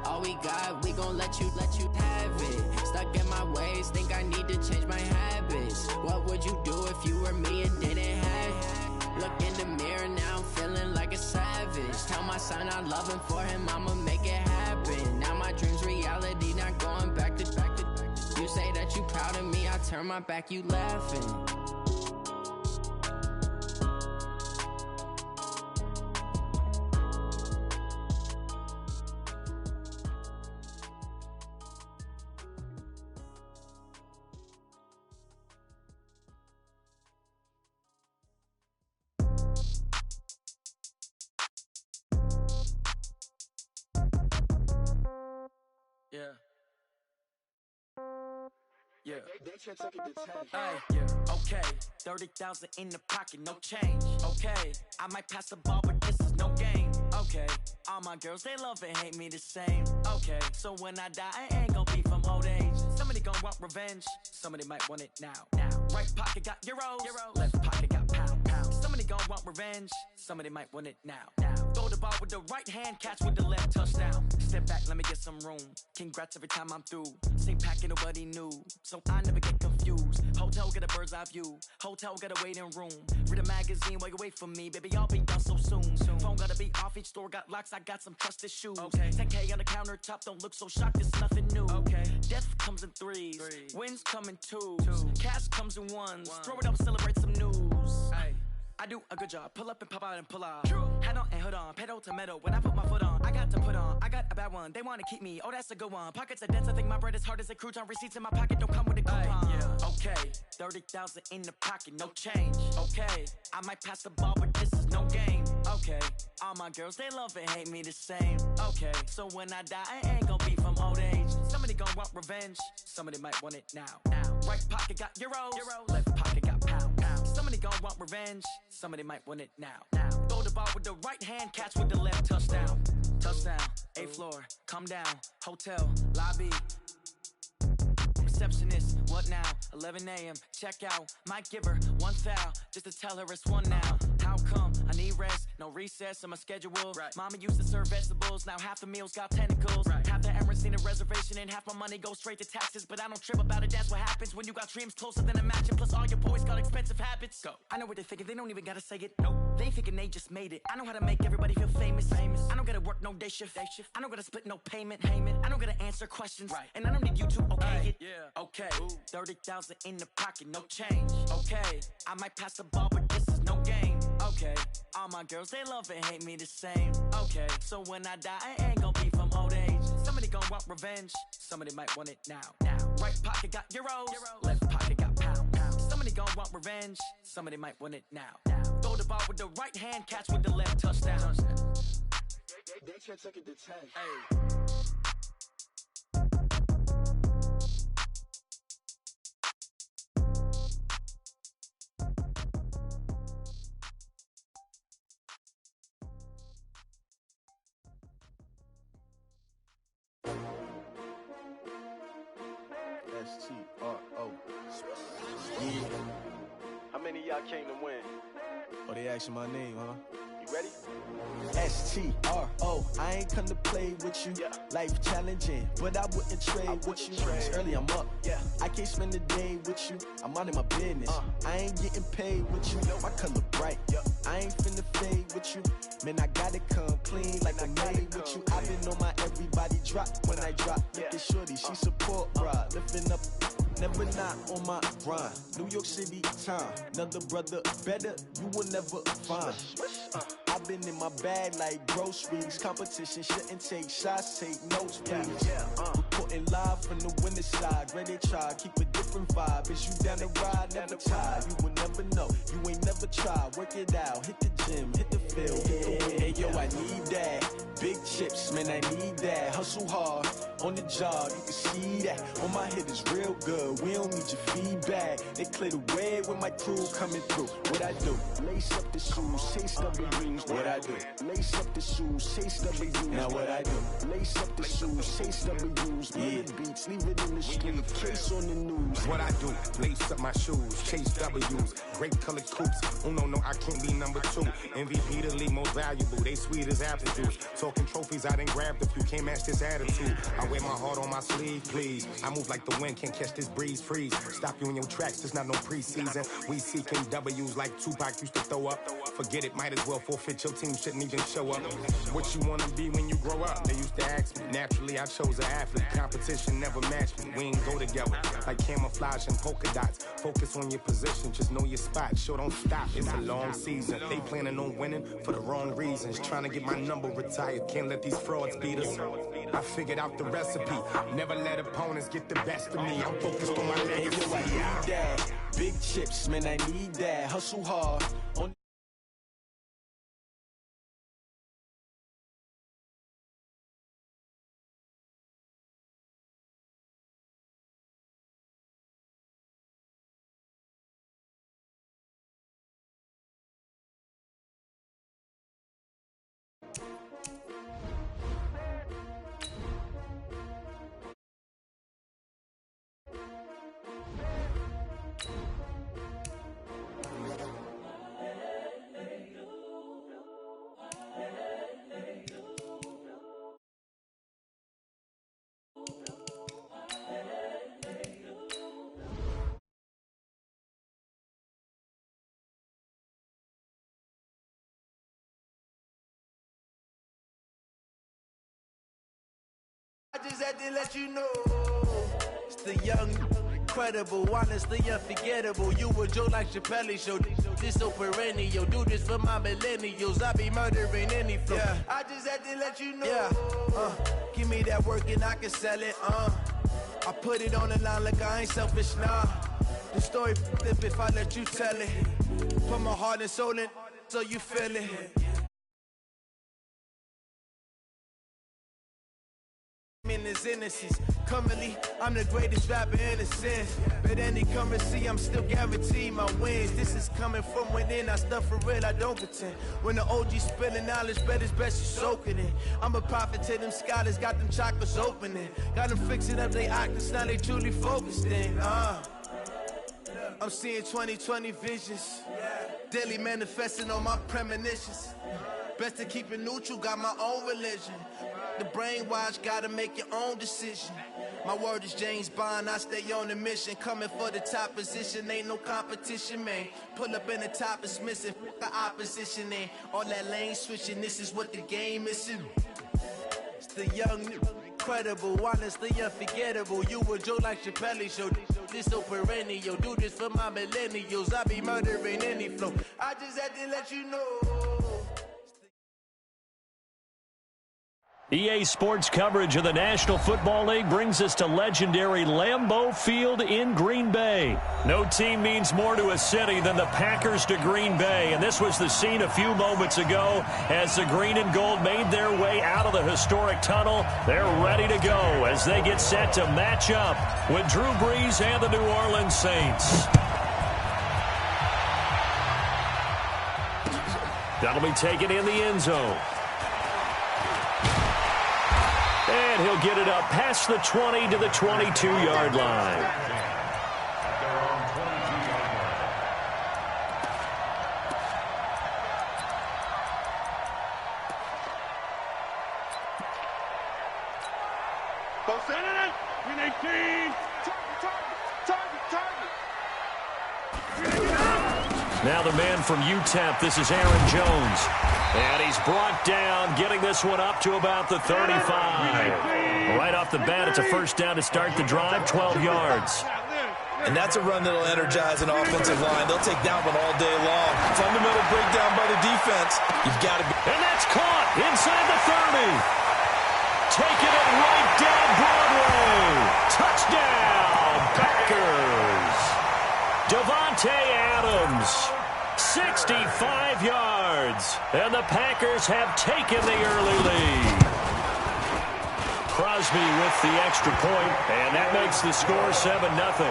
All we got, we gon' let you have it. Stuck in my ways, think I need to change my habits. What would you do if you were me and didn't have it? Look in the mirror, now I'm feeling like a savage. Tell my son I love him, for him I'ma make it happen. Now my dream's reality, not going back to. You say that you proud of me, I turn my back, you laughing. Yeah. Yeah. Hey, yeah. Okay. 30,000 in the pocket, no change. Okay. I might pass the ball, but this is no game. Okay. All my girls, they love and hate me the same. Okay. So when I die, I ain't gon' be from old age. Somebody gon' want revenge. Somebody might want it now. Right pocket got euros. Left pocket got pound. Somebody gon' want revenge. Somebody might want it now. Throw the ball with the right hand, catch with the left, touchdown. Step back, let me get some room. Congrats every time I'm through. Same packet, nobody knew, so I never get confused. Hotel get a bird's eye view. Hotel get a waiting room. Read a magazine while you wait for me, baby. I'll be done so soon. Phone gotta be off, each store got locks. I got some trusted shoes. Okay. 10K on the countertop, don't look so shocked. It's nothing new. Okay. Death comes in threes. Wins come in twos. Cash comes in ones. Throw it up, celebrate some news. Hey. I do a good job, pull up and pop out and pull off. Head on and hood on, pedal to metal. When I put my foot on, I got to put on. I got a bad one, they wanna keep me, oh that's a good one. Pockets are dense, I think my bread is hard as a crouton. Receipts in my pocket don't come with a coupon. Yeah. Okay, 30,000 in the pocket, no change. Okay, I might pass the ball, but this is no game. Okay, all my girls, they love and hate me the same. Okay, so when I die, I ain't gon' be from old age. Somebody gon' want revenge, somebody might want it now. Right pocket got euros. Left pocket got pound. Somebody gon' want revenge, somebody might want it now. Throw the ball with the right hand, catch with the left, touchdown. Touchdown, 8th floor, come down, hotel, lobby. Receptionist, what now? 11 a.m., check out. Might give her one foul, just to tell her it's one now. How come? I need rest, no recess in my schedule. Right. Mama used to serve vegetables, now half the meals got tentacles. Right. Half the errands need a reservation, and half my money goes straight to taxes. But I don't trip about it, that's what happens when you got dreams closer than a match. And plus all your boys got expensive habits. Go. I know what they're thinking, they don't even gotta say it. Nope. They ain't thinking they just made it. I know how to make everybody feel famous. I don't gotta work no day shift. I don't gotta split no payment. I don't gotta answer questions. Right. And I don't need you to okay it. Yeah. Okay, 30,000 in the pocket, no change. Okay, I might pass the ball, but this is no game. Okay, all my girls, they love and hate me the same. Okay, so when I die, I ain't gon' be from old age. Somebody gon' want revenge, somebody might want it now. Right pocket got euros. Left pocket got pound. Somebody gon' want revenge, somebody might want it now. Throw the ball with the right hand, catch with the left, touchdown. They took it to 10. Hey. S-T-R-O. Yeah. How many of y'all came to win? Oh, they asking my name, huh? You ready? S-T-R-O. I ain't come to play with you. Yeah. Life challenging, but I wouldn't trade with you. It's early, I'm up. Yeah. I can't spend the day with you. I'm minding my business. I ain't getting paid with you. My color bright. Yeah. I ain't finna fade with you. Man, I gotta come clean like I'm made with you. I've been on my everybody drop when I drop. Look at shorty, she support, bruh. Lifting up, never not on my grind. New York City time, another brother better, you will never find. I've been in my bag like groceries. Competition shouldn't take shots, take notes, please. Reporting live from the winning side. Ready to try, keep a different vibe. Is you down the ride, never tired. You will never know, you ain't never tried. Work it out, hit the gym, hit the field, hit the wind. Hey yo, I need that. Big chips, man, I need that. Hustle hard, on the job, you can see that. On my head is real good, we don't need your feedback. They clear the way when my crew coming through. What I do? Lace up the shoes, chase W's. What I do? Lace up the shoes, chase W's. Now what I do? Lace up the shoes, chase W's. Yeah. Beats, leave it in the street, case on the news. What I do? Lace up my shoes, chase W's. Great colored coops. Oh no, I can't be number 2. MVP the league most valuable. They sweet as apple juice. Talking trophies, I done grabbed a few. Can't match this attitude. I wear my heart on my sleeve, please. I move like the wind, can't catch this breeze. Freeze. Stop you in your tracks. There's not no preseason. We seeking W's like Tupac used to throw up. Forget it, might as well forfeit. Your team shouldn't even show up. What you wanna be when you grow up? They used to ask me. Naturally, I chose an athlete. Competition never matched me. We ain't go together like camouflage and polka dots. Focus on your position, just know your spot. Sure, don't stop. It's a long season. They planning on winning for the wrong reasons. Trying to get my number retired. Can't let these frauds beat us. I figured out the recipe. Never let opponents get the best of me. I'm focused on my legacy. Hey, yo, I need that. Big chips, man, I need that. Hustle hard. On I just had to let you know, it's the young, incredible, honestly unforgettable. You a joke like Chappelle show, this so perennial. Do this for my millennials, I be murdering any flow. Yeah. I just had to let you know, yeah. Give me that work and I can sell it, I put it on the line like I ain't selfish, nah. The story flip if I let you tell it. Put my heart and soul in, so you feel it. In his innocence, currently I'm the greatest rapper in a sense. But any currency, I'm still guaranteed my wins. This is coming from within. I stuff for real, I don't pretend. When the OG spilling knowledge, bet it's best you soak it in. I'm a prophet to them scholars, got them chakras opening. Got them fixing up they octaves, now they truly focused in. I'm seeing 2020 visions, daily manifesting on my premonitions. Best to keep it neutral, got my own religion. The brainwash, gotta make your own decision. My word is James Bond, I stay on the mission. Coming for the top position, ain't no competition, man. Pull up in the top, it's missing, the opposition ain't. All that lane switching, this is what the game missing. It's the young, incredible, honestly unforgettable. You a joke like Chappelle show, this so perennial. Do this for my millennials, I be murdering any flow. I just had to let you know. EA Sports coverage of the National Football League brings us to legendary Lambeau Field in Green Bay. No team means more to a city than the Packers to Green Bay, and this was the scene a few moments ago as the green and gold made their way out of the historic tunnel. They're ready to go as they get set to match up with Drew Brees and the New Orleans Saints. That'll be taken in the end zone. And he'll get it up past the 20 to the 22-yard line. Now the man from UTEP, this is Aaron Jones. And he's brought down, getting this one up to about the 35. Right off the bat, it's a first down to start the drive, 12 yards. And that's a run that'll energize an offensive line. They'll take that one all day long. Fundamental breakdown by the defense. You've got to be. And that's caught inside the 30. Taking it right down Broadway. Touchdown, Packers. Devontae Adams, 65 yards. And the Packers have taken the early lead. Crosby with the extra point, and that makes the score 7-0.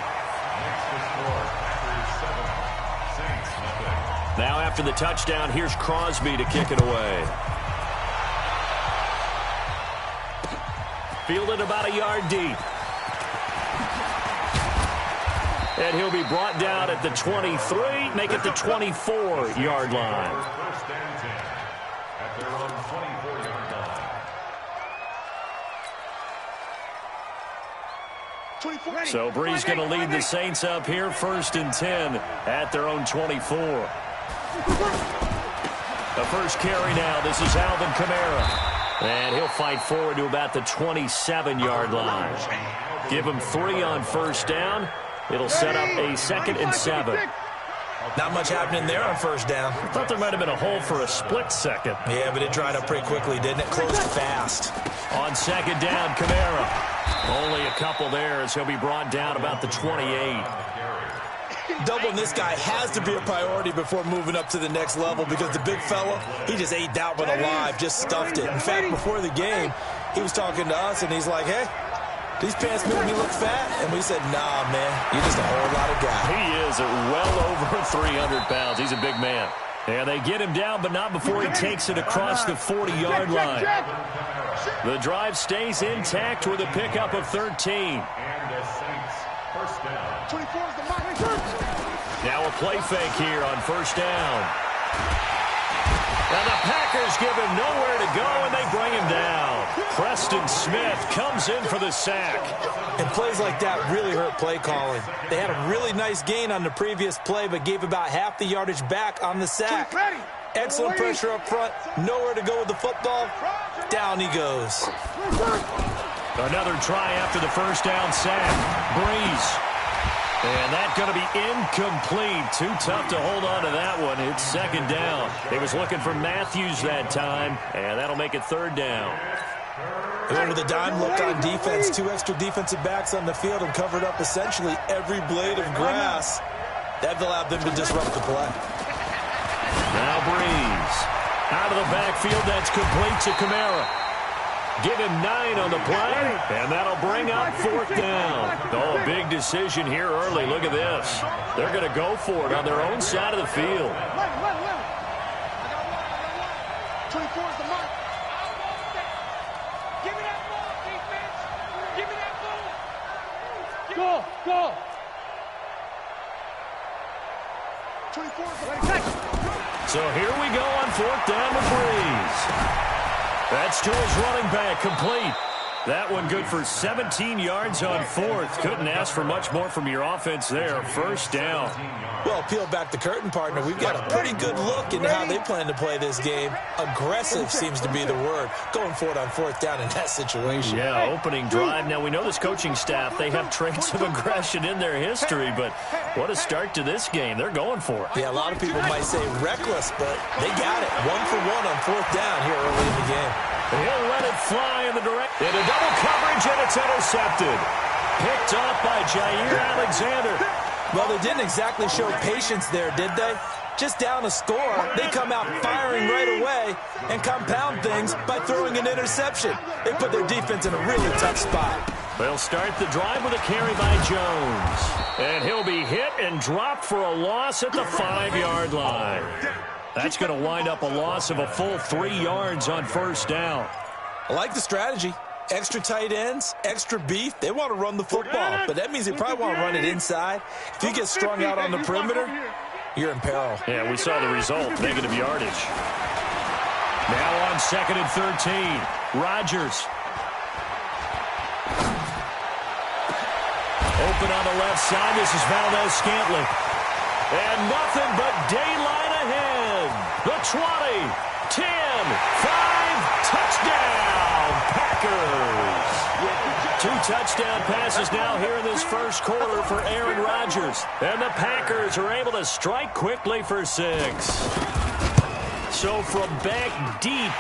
Now after the touchdown, here's Crosby to kick it away. Fielded about a yard deep. And he'll be brought down at the 23, make it the 24-yard line. First and 10 at their own 24-yard line. So Bree's going to lead the Saints up here, 1st and 10 at their own 24. The first carry now. This is Alvin Kamara. And he'll fight forward to about the 27-yard line. Give him 3 on first down. It'll set up a 2nd and 7. Not much happening there on first down. I thought there might have been a hole for a split second. Yeah, but it dried up pretty quickly, didn't it? Closed fast. On 2nd down, Kamara. Only a couple there as he'll be brought down about the 28. Doubling this guy has to be a priority before moving up to the next level because the big fella, he just ate that one alive, just stuffed it. In fact, before the game, he was talking to us, and he's like, hey, these pants make me look fat? And we said, nah, man, you're just a whole lot of guy. He is well over 300 pounds. He's a big man. And they get him down, but not before he takes it across the 40-yard line. The drive stays intact with a pickup of 13. And the Saints first down. 24 is the mark. Now a play fake here on first down. And the Packers give him nowhere to go, and they bring him down. Preston Smith comes in for the sack. And plays like that really hurt play calling. They had a really nice gain on the previous play, but gave about half the yardage back on the sack. Excellent pressure up front. Nowhere to go with the football. Down he goes. Another try after the first down sack. Breeze. And that's going to be incomplete. Too tough to hold on to that one. It's 2nd down. He was looking for Matthews that time, and that'll make it 3rd down. They went with a dime look on defense. 2 extra defensive backs on the field and covered up essentially every blade of grass. That allowed them to disrupt the play. Now Breeze. Out of the backfield, that's complete to Kamara. Give him 9 on the play, and that'll bring up 4th down. Oh, big decision here early. Look at this. They're going to go for it on their own side of the field. 24 is the mark. Give me that ball, defense. Give me that ball. Go. 24 is the mark. So here we go on 4th down with Breeze. That's to his running back, complete. That one good for 17 yards on 4th. Couldn't ask for much more from your offense there. First down. Well, peel back the curtain, partner. We've got a pretty good look into how they plan to play this game. Aggressive seems to be the word. Going for it on 4th down in that situation. Yeah, opening drive. Now, we know this coaching staff, they have traits of aggression in their history, but what a start to this game. They're going for it. Yeah, a lot of people might say reckless, but they got it. 1 for 1 on 4th down here early in the game. He'll let it fly in the direction. Into double coverage, and it's intercepted. Picked up by Jair Alexander. Well, they didn't exactly show patience there, did they? Just down a score, they come out firing right away and compound things by throwing an interception. They put their defense in a really tough spot. They'll start the drive with a carry by Jones. And he'll be hit and dropped for a loss at the 5-yard line. That's going to wind up a loss of a full 3 yards on first down. I like the strategy. Extra tight ends, extra beef. They want to run the football, but that means they probably want to run it inside. If you get strung out on the perimeter, you're in peril. Yeah, we saw the result, negative yardage. Now on 2nd and 13, Rodgers. Open on the left side, this is Valdez-Scantling. And nothing but daylight ahead. The 20, 10, 5, touchdown, Packers. 2 touchdown passes now here in this first quarter for Aaron Rodgers. And the Packers are able to strike quickly for 6. So from back deep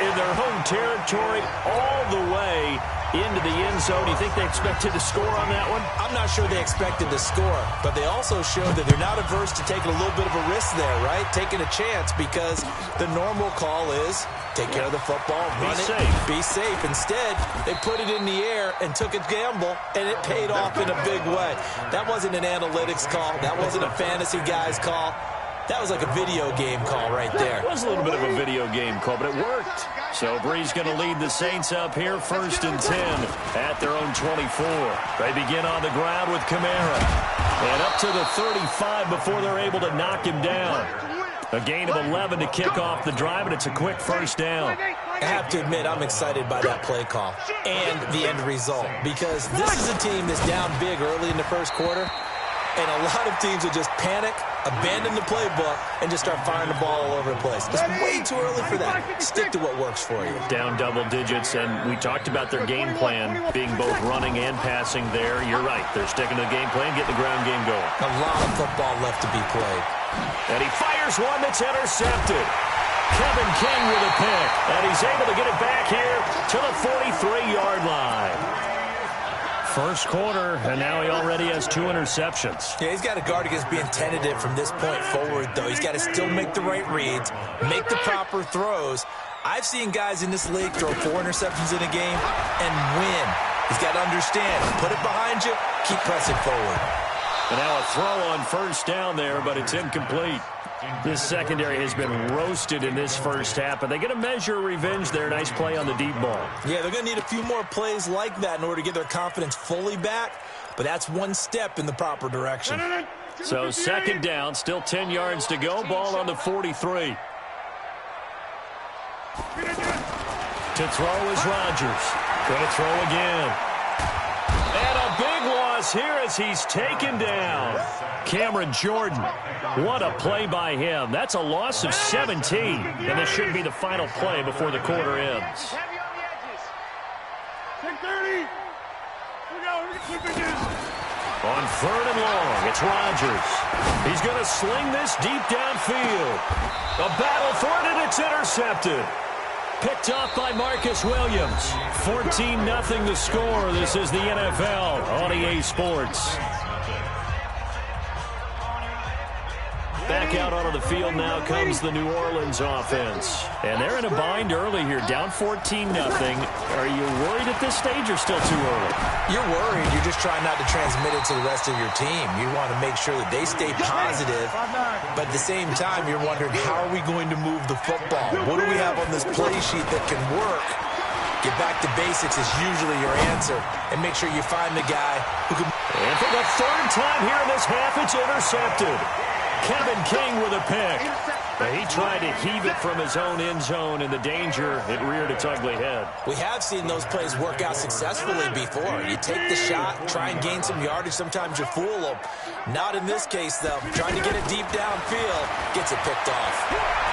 in their home territory all the way into the end zone, you think they expected to score on that one? I'm not sure they expected to score, but they also showed that they're not averse to taking a little bit of a risk there, right? Taking a chance, because the normal call is take care of the football, run it, be safe. Instead, they put it in the air and took a gamble, and it paid off in a big way. That wasn't an analytics call. That wasn't a fantasy guy's call. That was like a video game call right there. It was a little bit of a video game call, but it worked. So Bree's going to lead the Saints up here, 1st and 10 at their own 24. They begin on the ground with Kamara. And up to the 35 before they're able to knock him down. A gain of 11 to kick off the drive, and it's a quick first down. I have to admit, I'm excited by that play call and the end result, because this is a team that's down big early in the first quarter, and a lot of teams will just panic, abandon the playbook, and just start firing the ball all over the place. It's way too early for that. Stick to what works for you. Down double digits, and we talked about their game plan being both running and passing there. You're right. They're sticking to the game plan, getting the ground game going. A lot of football left to be played. And he fires one that's intercepted. Kevin King with a pick, and he's able to get it back here to the 43-yard line. First quarter, and now he already has 2 interceptions. Yeah, he's got to guard against being tentative from this point forward, though. He's got to still make the right reads, make the proper throws. I've seen guys in this league throw 4 interceptions in a game and win. He's got to understand, put it behind you, keep pressing forward. And now a throw on first down there, but it's incomplete. This secondary has been roasted in this first half, but they get a measure of revenge there. Nice play on the deep ball. Yeah, they're going to need a few more plays like that in order to get their confidence fully back, but that's one step in the proper direction. So second down, still 10 yards to go. Ball on the 43. To throw is Rodgers. Going to throw again. And a big loss here as he's taken down. Cameron Jordan. What a play by him. That's a loss of 17. And this should be the final play before the quarter ends. Heavy on the edges. 10-30. On 3rd and long, it's Rodgers. He's going to sling this deep downfield. A battle for it, and it's intercepted. Picked off by Marcus Williams. 14-0 the score. This is the NFL on EA Sports. Back out onto the field now comes the New Orleans offense. And they're in a bind early here, down 14-0. Are you worried at this stage or still too early? You're worried. You're just trying not to transmit it to the rest of your team. You want to make sure that they stay positive, but at the same time, you're wondering, how are we going to move the football? What do we have on this play sheet that can work? Get back to basics is usually your answer, and make sure you find the guy who can... And for the 3rd time here in this half, it's intercepted. Kevin King with a pick. He tried to heave it from his own end zone, and the danger, it reared its ugly head. We have seen those plays work out successfully before. You take the shot, try and gain some yardage. Sometimes you fool them. Not in this case, though. Trying to get it deep downfield, gets it picked off.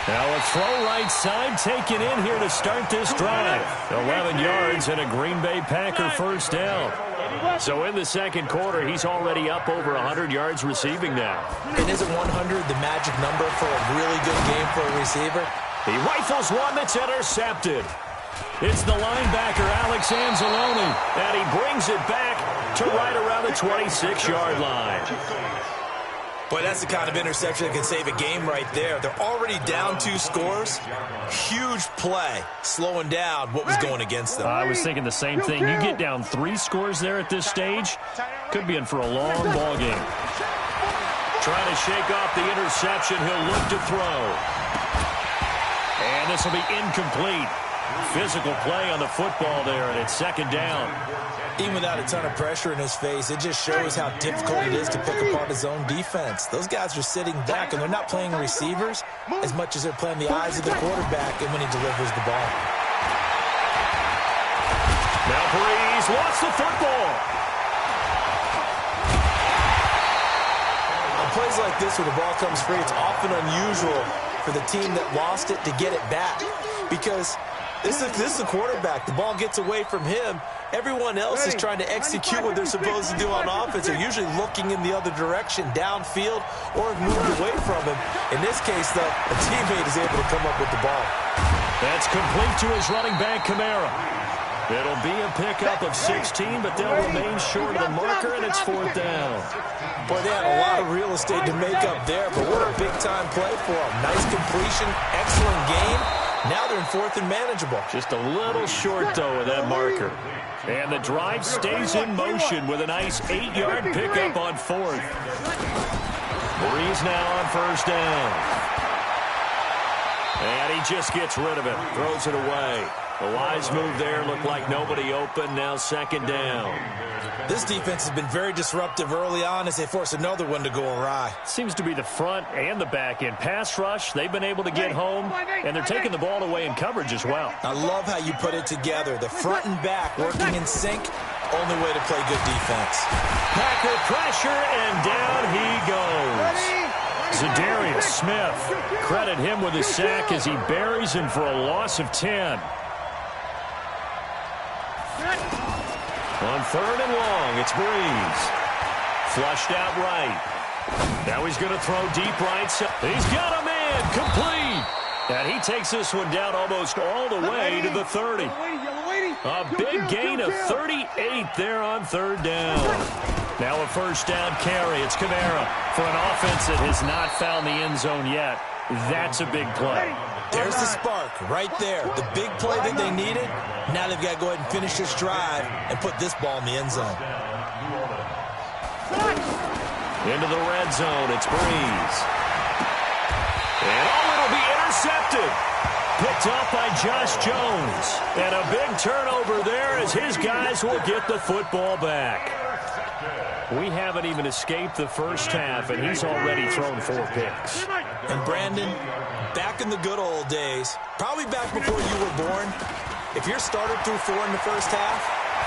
Now a throw right side taken in here to start this drive. 11 yards and a Green Bay Packer first down. So in the second quarter, he's already up over 100 yards receiving now. And isn't 100 the magic number for a really good game for a receiver? He rifles one that's intercepted. It's the linebacker, Alex Anzalone, and he brings it back to right around the 26-yard line. Boy, that's the kind of interception that can save a game right there. They're already down 2 scores. Huge play, slowing down what was going against them. I was thinking the same thing. You get down 3 scores there at this stage, could be in for a long ball game. Trying to shake off the interception. He'll look to throw. And this will be incomplete. Physical play on the football there, and it's second down. Even without a ton of pressure in his face, it just shows how difficult it is to pick apart his own defense. Those guys are sitting back, and they're not playing receivers as much as they're playing the eyes of the quarterback and when he delivers the ball. Now Breeze lost the football. On plays like this where the ball comes free, it's often unusual for the team that lost it to get it back. Because this is the quarterback. The ball gets away from him. Everyone else is trying to execute what they're supposed to do on offense. They're usually looking in the other direction, downfield, or have moved away from him. In this case, though, a teammate is able to come up with the ball. That's complete to his running back, Kamara. It'll be a pickup of 16, but they'll remain short of the marker, and it's 4th down. Boy, they had a lot of real estate to make up there, but what a big-time play for them. Nice completion, excellent game. Now they're in 4th and manageable. Just a little short, though, of that marker. And the drive stays in motion with a nice 8-yard pickup on 4th. Breeze now on 1st down. And he just gets rid of it, throws it away. A wise move there, looked like nobody open, now 2nd down. This defense has been very disruptive early on as they force another one to go awry. Seems to be the front and the back end. Pass rush, they've been able to get home, and they're taking the ball away in coverage as well. I love how you put it together. The front and back working in sync, only way to play good defense. Packer pressure, and down he goes. Zadarius Smith, credit him with his sack as he buries him for a loss of 10. On 3rd and long, it's Breeze. Flushed out right. Now he's going to throw deep right. He's got a man, complete. And he takes this one down almost all the way to the 30. A big gain of 38 there on 3rd down. Now a 1st down carry. It's Kamara for an offense that has not found the end zone yet. That's a big play. There's the spark right there. The big play that they needed. Now they've got to go ahead and finish this drive and put this ball in the end zone. Into the red zone. It's Breeze. And it'll be intercepted. Picked up by Josh Jones. And a big turnover there as his guys will get the football back. We haven't even escaped the first half, and he's already thrown 4 picks. And Brandon, back in the good old days, probably back before you were born, if your starter threw 4 in the first half,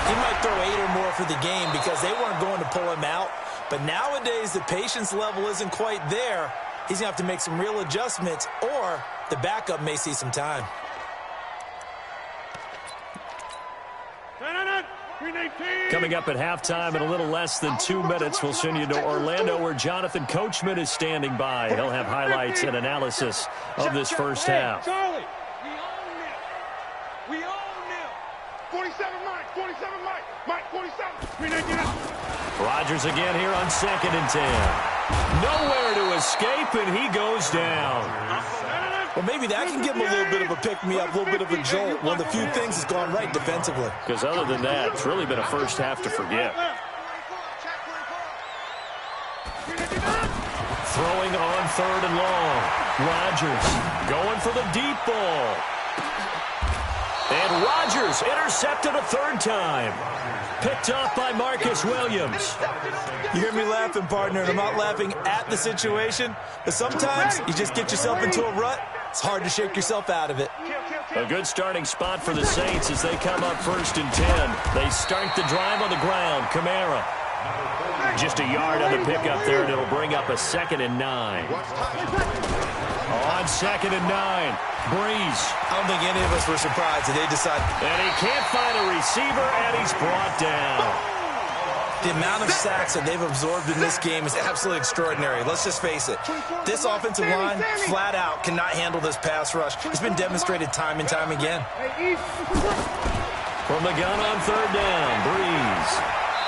he might throw 8 or more for the game because they weren't going to pull him out. But nowadays, the patience level isn't quite there. He's going to have to make some real adjustments, or the backup may see some time. Coming up at halftime in a little less than 2 minutes, we'll send you to Orlando where Jonathan Coachman is standing by. He'll have highlights and analysis of this first half. Charlie, we own them. 47 Mike, 47 Mike, Mike 47. Rodgers again here on 2nd and 10. Nowhere to escape, and he goes down. Well, maybe that can give him a little bit of a pick-me-up, a little bit of a jolt. One of the few things that's gone right defensively. Because other than that, it's really been a first half to forget. Throwing on 3rd and long. Rodgers going for the deep ball. And Rodgers intercepted a 3rd time. Picked off by Marcus Williams. You hear me laughing, partner, and I'm not laughing at the situation, but sometimes you just get yourself into a rut. It's hard to shake yourself out of it. A good starting spot for the Saints as they come up 1st and 10. They start the drive on the ground. Kamara. Just a yard on the pickup there, and it'll bring up a 2nd and 9. On 2nd and 9. Breeze. I don't think any of us were surprised that they decided. And he can't find a receiver, and he's brought down. The amount of sacks that they've absorbed in this game is absolutely extraordinary. Let's just face it. This offensive line, flat out, cannot handle this pass rush. It's been demonstrated time and time again. From the gun on 3rd down, Breeze.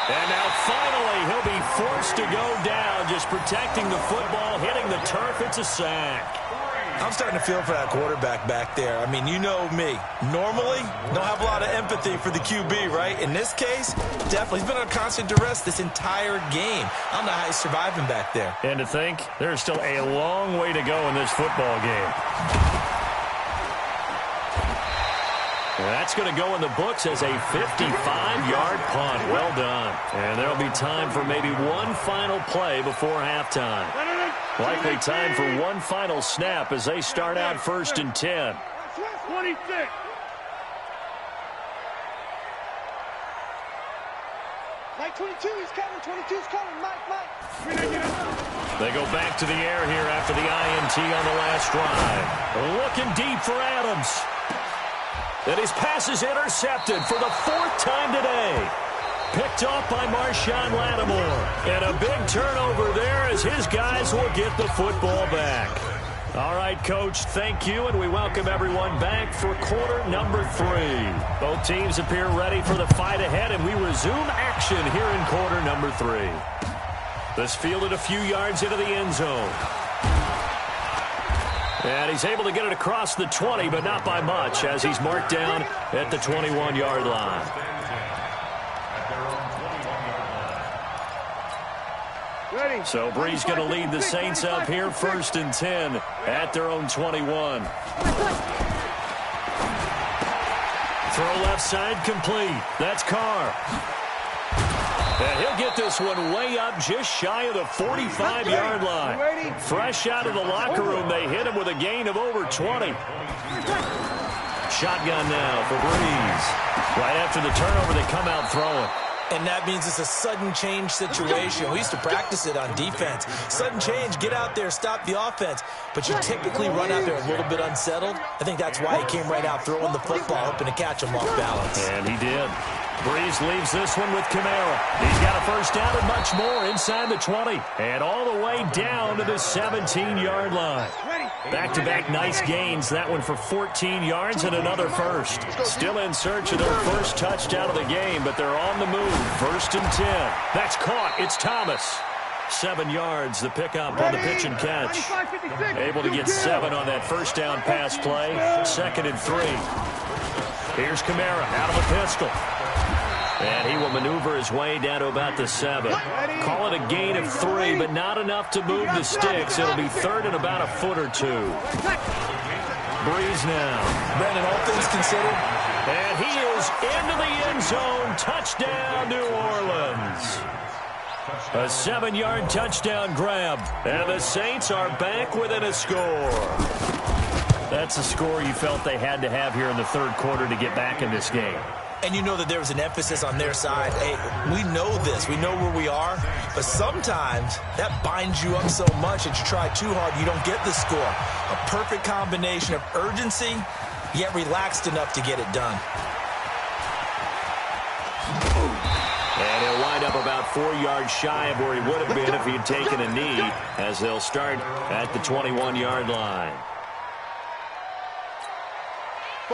And now finally he'll be forced to go down, just protecting the football, hitting the turf. It's a sack. I'm starting to feel for that quarterback back there. I mean, you know me. Normally, don't have a lot of empathy for the QB, right? In this case, definitely. He's been on constant duress this entire game. I don't know how he's surviving back there. And to think, there's still a long way to go in this football game. That's going to go in the books as a 55-yard punt. Well done. And there'll be time for maybe one final play before halftime. Likely time for one final snap as they start out 1st and 10. 26. 22, he's coming. 22's coming. Mike. They go back to the air here after the INT on the last drive. Looking deep for Adams. And his pass is intercepted for the 4th time today. Picked off by Marshawn Lattimore. And a big turnover there as his guys will get the football back. All right, Coach, thank you, and we welcome everyone back for quarter number 3. Both teams appear ready for the fight ahead, and we resume action here in quarter number 3. This fielded a few yards into the end zone. And he's able to get it across the 20, but not by much, as he's marked down at the 21-yard line. So Brees going to lead the Saints up here, 1st and 10 at their own 21. Throw left side complete. That's Carr. And he'll get this one way up just shy of the 45-yard line. Fresh out of the locker room, they hit him with a gain of over 20. Shotgun now for Brees. Right after the turnover, they come out throwing. And that means it's a sudden change situation. We used to practice it on defense. Sudden change, get out there, stop the offense. But you typically run out there a little bit unsettled. I think that's why he came right out throwing the football, hoping to catch him off balance. And he did. Brees leaves this one with Kamara. He's got a first down and much more inside the 20. And all the way down to the 17-yard line. Back-to-back nice gains. That one for 14 yards and another first. Still in search of their first touchdown of the game, but they're on the move. 1st and 10. That's caught. It's Thomas. 7 yards, the pickup on the pitch and catch. Able to get 7 on that first down pass play. 2nd and 3. Here's Kamara out of a pistol. And he will maneuver his way down to about the 7. Call it a gain of 3, but not enough to move the sticks. It'll be 3rd and about a foot or 2. Brees now. Brandon, all things considered. And he is into the end zone. Touchdown, New Orleans. A 7-yard touchdown grab. And the Saints are back within a score. That's a score you felt they had to have here in the 3rd quarter to get back in this game. And you know that there was an emphasis on their side. Hey, we know this. We know where we are. But sometimes that binds you up so much that you try too hard, you don't get the score. A perfect combination of urgency, yet relaxed enough to get it done. And he'll wind up about 4 yards shy of where he would have been if he had taken a knee, as they'll start at the 21-yard line.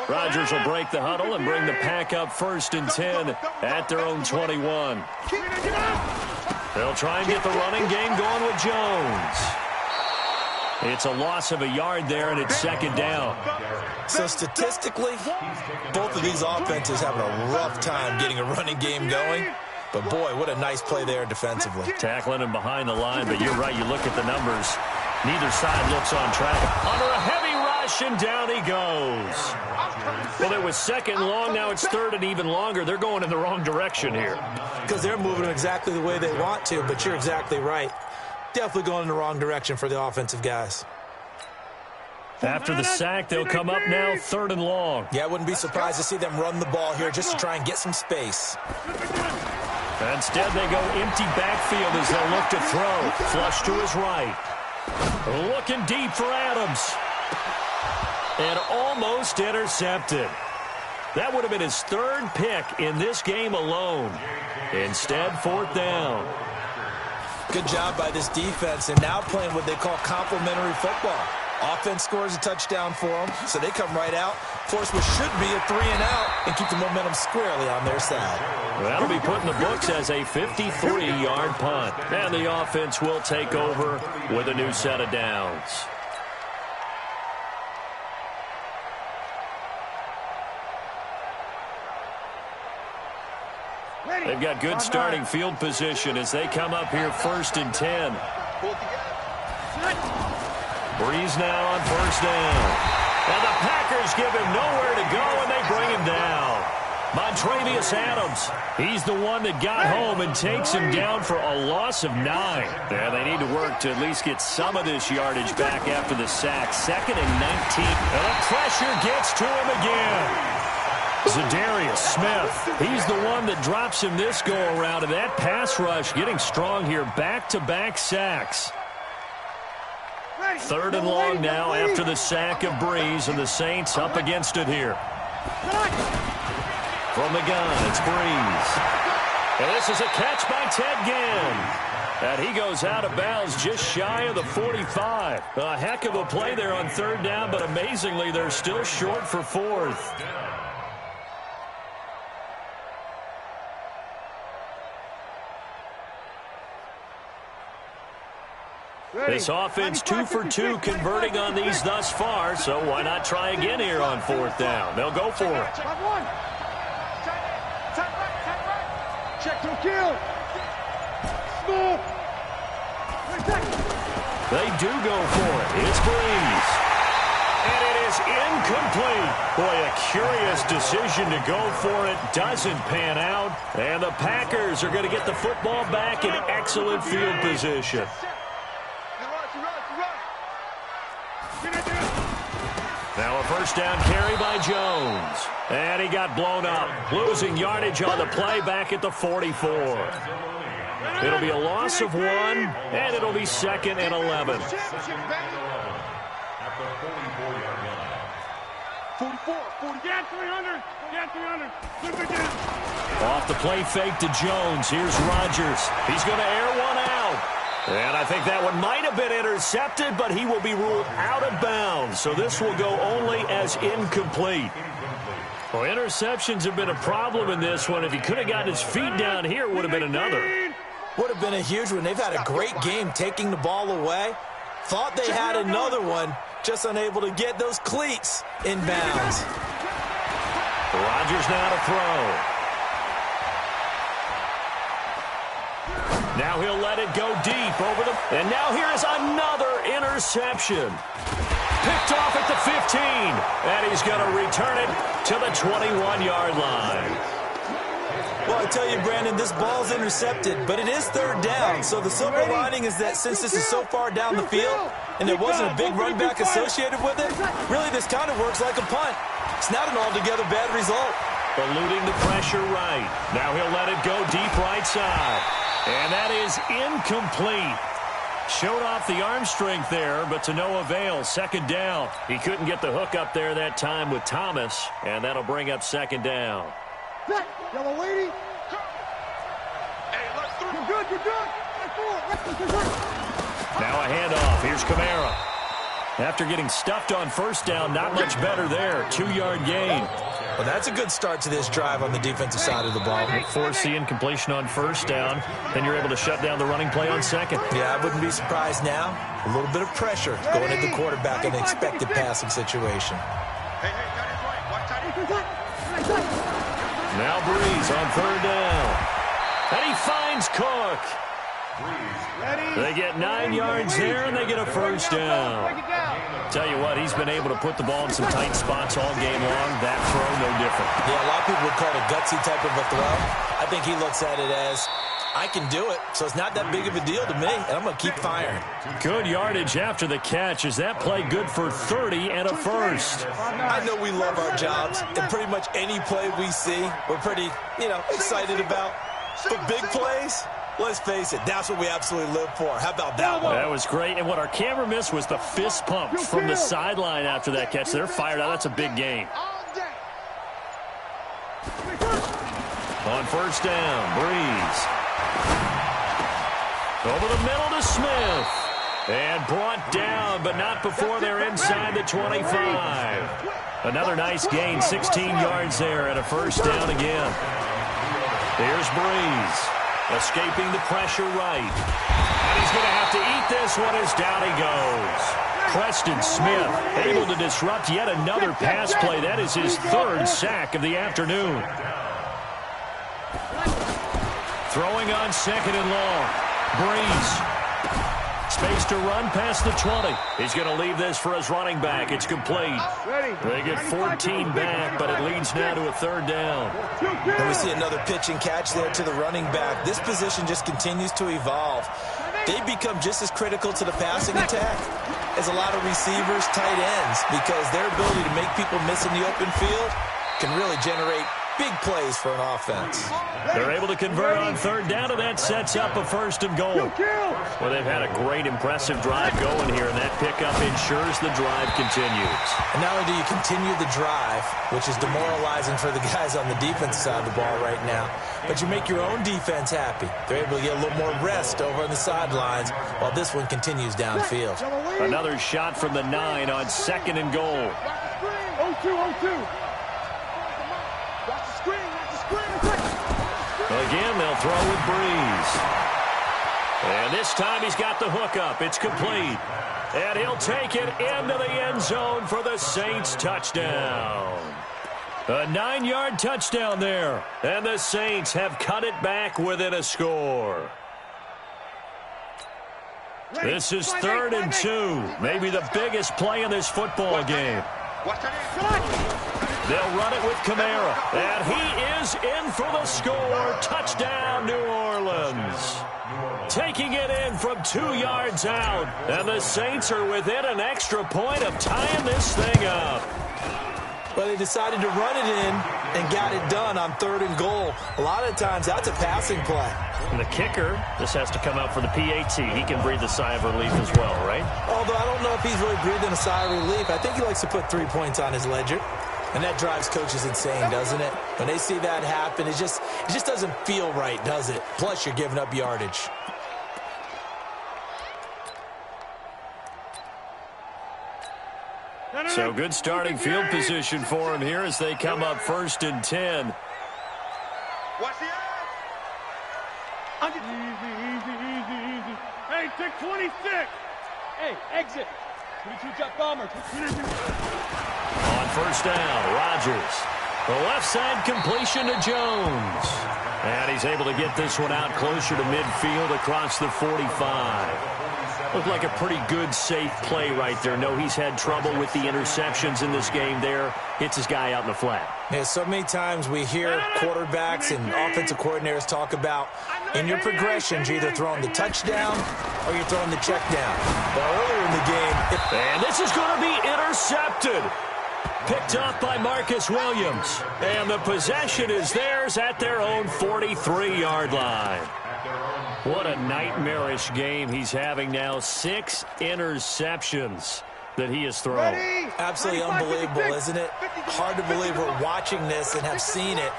Rodgers will break the huddle and bring the pack up 1st and 10 at their own 21. They'll try and get the running game going with Jones. It's a loss of a yard there, and it's 2nd down. So statistically, both of these offenses having a rough time getting a running game going. But, boy, what a nice play there defensively. Tackling him behind the line, but you're right. You look at the numbers. Neither side looks on track. Under a heavy rush, and down he goes. Well, it was 2nd long. Now it's 3rd and even longer. They're going in the wrong direction here. Because they're moving exactly the way they want to, but you're exactly right. Definitely going in the wrong direction for the offensive guys. After the sack, they'll come up now 3rd and long. Yeah, I wouldn't be surprised to see them run the ball here just to try and get some space. Instead, they go empty backfield as they look to throw. Flush to his right. Looking deep for Adams. And almost intercepted. That would have been his 3rd pick in this game alone. Instead, 4th down. Good job by this defense, and now playing what they call complementary football. Offense scores a touchdown for them, so they come right out, force what should be a 3-and-out, and keep the momentum squarely on their side. That'll be put in the books as a 53-yard punt. And the offense will take over with a new set of downs. They've got good starting field position as they come up here 1st and 10. Brees now on 1st down. And the Packers give him nowhere to go, and they bring him down. Montravius Adams, he's the one that got home and takes him down for a loss of 9. Yeah, they need to work to at least get some of this yardage back after the sack. 2nd and 19. And the pressure gets to him again. Za'Darius Smith, he's the one that drops him this go-around, and that pass rush getting strong here. Back-to-back sacks. 3rd and long now after the sack of Breeze, and the Saints up against it here. From the gun, it's Breeze. And this is a catch by Ted Ginn. And he goes out of bounds just shy of the 45. A heck of a play there on 3rd down, but amazingly, they're still short for 4th. This offense 2 for 2 converting on these thus far, so why not try again here on 4th down? They'll go for it. Check to kill. Small. They do go for it. It's Breeze. And it is incomplete. Boy, a curious decision to go for it. Doesn't pan out. And the Packers are going to get the football back in excellent field position. Now a 1st down carry by Jones. And he got blown up. Losing yardage on the play back at the 44. It'll be a loss of 1, and it'll be 2nd and 11. 44, 40, get 300, get 300. Off the play fake to Jones. Here's Rodgers. He's going to air one out. And I think that one might have been intercepted, but he will be ruled out of bounds. So this will go only as incomplete. Well, interceptions have been a problem in this one. If he could have gotten his feet down here, it would have been another. Would have been a huge one. They've had a great game taking the ball away. Thought they had another one, just unable to get those cleats in bounds. Rodgers now to throw. Now he'll let it go deep over the... And now here is another interception. Picked off at the 15. And he's going to return it to the 21-yard line. Well, I tell you, Brandon, this ball's intercepted, but it is 3rd down. So the silver lining is that since this is so far down the field and there wasn't a big run back associated with it, really this kind of works like a punt. It's not an altogether bad result. Eluding the pressure right. Now he'll let it go deep right side. And that is incomplete. Showed off the arm strength there, but to no avail. 2nd down. He couldn't get the hook up there that time with Thomas, and that'll bring up 2nd down. Yellow lady. Hey, let's through. You're good, you're good. Now a handoff. Here's Kamara. After getting stuffed on 1st down, not much better there. 2-yard gain. Well, that's a good start to this drive on the defensive side of the ball. Force the incompletion on 1st down, then you're able to shut down the running play on 2nd. Yeah, I wouldn't be surprised now. A little bit of pressure going at the quarterback in an expected passing situation. Now Breeze on 3rd down. And he finds Cook. They get 9 yards there, and they get a 1st down. Tell you what, he's been able to put the ball in some tight spots all game long. That throw, no different. Yeah, a lot of people would call it a gutsy type of a throw. I think he looks at it as, I can do it, so it's not that big of a deal to me, and I'm going to keep firing. Good yardage after the catch. Is that play good for 30 and a 1st? I know we love our jobs, and pretty much any play we see, we're pretty, excited about. But big plays, let's face it, that's what we absolutely live for. How about that one? That was great, and what our camera missed was the fist pump from the sideline after that catch. They're fired out. That's a big gain. On 1st down, Breeze. Over the middle to Smith. And brought down, but not before they're inside the 25. Another nice gain, 16 yards there, and a 1st down again. Here's Breeze. Escaping the pressure right. And he's going to have to eat this one as down he goes. Preston Smith able to disrupt yet another pass play. That is his 3rd sack of the afternoon. Throwing on 2nd and long. Breeze. Space to run past the 20. He's going to leave this for his running back. It's complete. They get 14 back, but it leads now to a 3rd down. And we see another pitch and catch there to the running back. This position just continues to evolve. They become just as critical to the passing attack as a lot of receivers, tight ends, because their ability to make people miss in the open field can really generate big plays for an offense. They're able to convert on third down, and that sets up a 1st and goal. Well, they've had a great, impressive drive going here, and that pickup ensures the drive continues. And not only do you continue the drive, which is demoralizing for the guys on the defense side of the ball right now, but you make your own defense happy. They're able to get a little more rest over on the sidelines while this one continues downfield. Another shot from the 9 on 2nd and goal. 0-2. Again, they'll throw with Breeze. And this time he's got the hook up. It's complete. And he'll take it into the end zone for the Saints touchdown. A 9-yard touchdown there. And the Saints have cut it back within a score. This is 3rd and 2. Maybe the biggest play in this football game. They'll run it with Kamara. And he is in for the score. Touchdown, New Orleans. Taking it in from 2 yards out. And the Saints are within an extra point of tying this thing up. Well, they decided to run it in and got it done on 3rd and goal. A lot of times, that's a passing play. And the kicker, this has to come out for the PAT. He can breathe a sigh of relief as well, right? Although I don't know if he's really breathing a sigh of relief. I think he likes to put 3 points on his ledger. And that drives coaches insane, doesn't it? When they see that happen, it just doesn't feel right, does it? Plus, you're giving up yardage. So good starting field position for him here as they come up 1st and 10. Watch the Easy. Hey, take 26. Hey, exit. 22 jet bomber. On 1st down, Rodgers. The left side completion to Jones. And he's able to get this one out closer to midfield across the 45. Looked like a pretty good, safe play right there. No, he's had trouble with the interceptions in this game there. Hits his guy out in the flat. Yeah, so many times we hear quarterbacks and offensive coordinators talk about in your progressions, you're either throwing the touchdown or you're throwing the check down. Well, earlier in the game... And this is going to be intercepted. Picked off by Marcus Williams. And the possession is theirs at their own 43-yard line. What a nightmarish game he's having now. 6 interceptions that he has thrown. Absolutely unbelievable, isn't it? Hard to believe we're watching this and have seen it,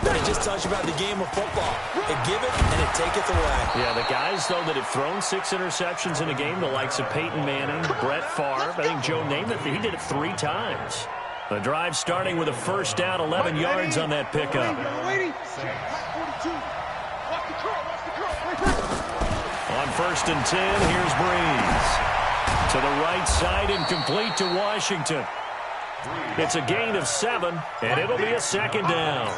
but it just tells you about the game of football. It give it and it taketh away. Yeah, the guys, though, that have thrown 6 interceptions in a game, the likes of Peyton Manning, Brett Favre, I think Joe Namath, he did it 3 times. The drive starting with a 1st down, 11 yards on that pickup. On 1st and 10, here's Breeze. To the right side and complete to Washington. It's a gain of 7, and it'll be a 2nd down.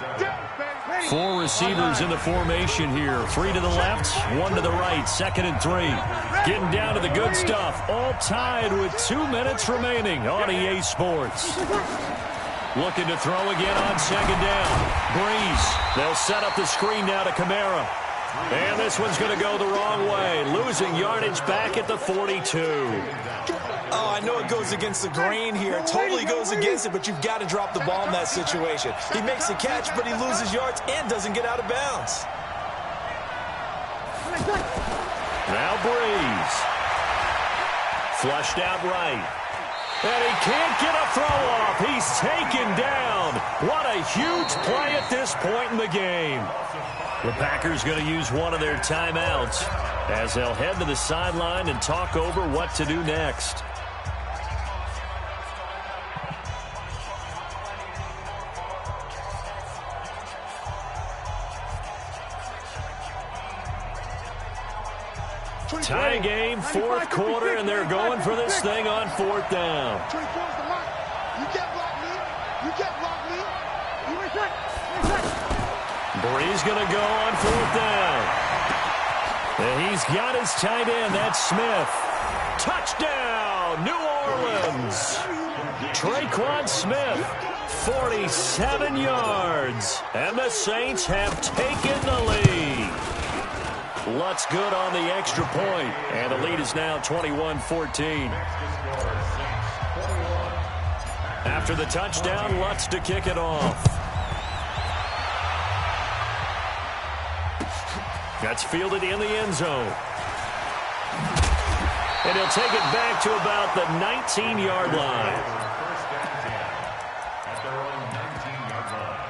4 receivers in the formation here. 3 to the left, 1 to the right. 2nd and 3. Getting down to the good stuff. All tied with 2 minutes remaining on EA Sports. Looking to throw again on 2nd down. Breeze. They'll set up the screen now to Kamara. And this one's going to go the wrong way. Losing yardage back at the 42. Oh, I know it goes against the grain here. It totally goes against it, but you've got to drop the ball in that situation. He makes the catch, but he loses yards and doesn't get out of bounds. Now Breeze. Flushed out right. And he can't get a throw off. He's taken down. What a huge play at this point in the game. The Packers going to use one of their timeouts as they'll head to the sideline and talk over what to do next. Tie game, 4th quarter, and they're going for this thing on 4th down. Breeze going to go on 4th down. And he's got his tight end. That's Smith. Touchdown, New Orleans. Traquan Smith, 47 yards. And the Saints have taken the lead. Lutz good on the extra point. And the lead is now 21-14. After the touchdown, Lutz to kick it off. That's fielded in the end zone. And he'll take it back to about the 19-yard line. First and 10 at their own 19-yard line.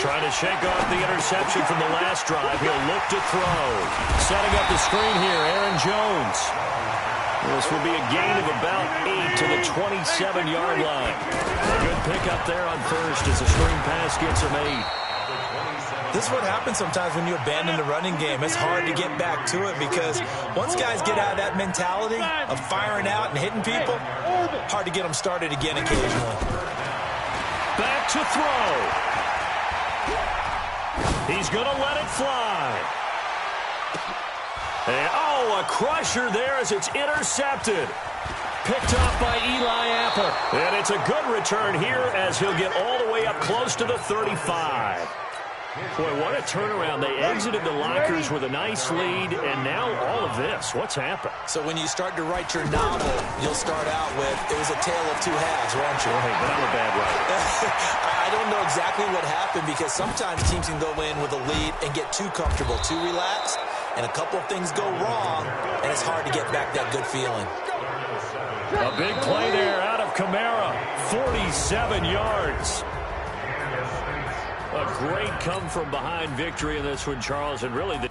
Trying to shake off the interception from the last drive. He'll look to throw. Setting up the screen here, Aaron Jones. This will be a gain of about 8 to the 27-yard line. Good pickup there on first as the screen pass gets him 8. This is what happens sometimes when you abandon the running game. It's hard to get back to it because once guys get out of that mentality of firing out and hitting people, hard to get them started again occasionally. Back to throw. He's going to let it fly. And, oh, a crusher there as it's intercepted. Picked off by Eli Apple. And it's a good return here as he'll get all the way up close to the 35. Boy, what a turnaround. They exited the lockers with a nice lead, and now all of this. What's happened? So when you start to write your novel, you'll start out with, it was a tale of two halves, won't you? Hey, but I'm a bad writer. I don't know exactly what happened because sometimes teams can go in with a lead and get too comfortable, too relaxed, and a couple of things go wrong, and it's hard to get back that good feeling. A big play there out of Kamara, 47 yards. A great come-from-behind victory in this one, Charles, and really the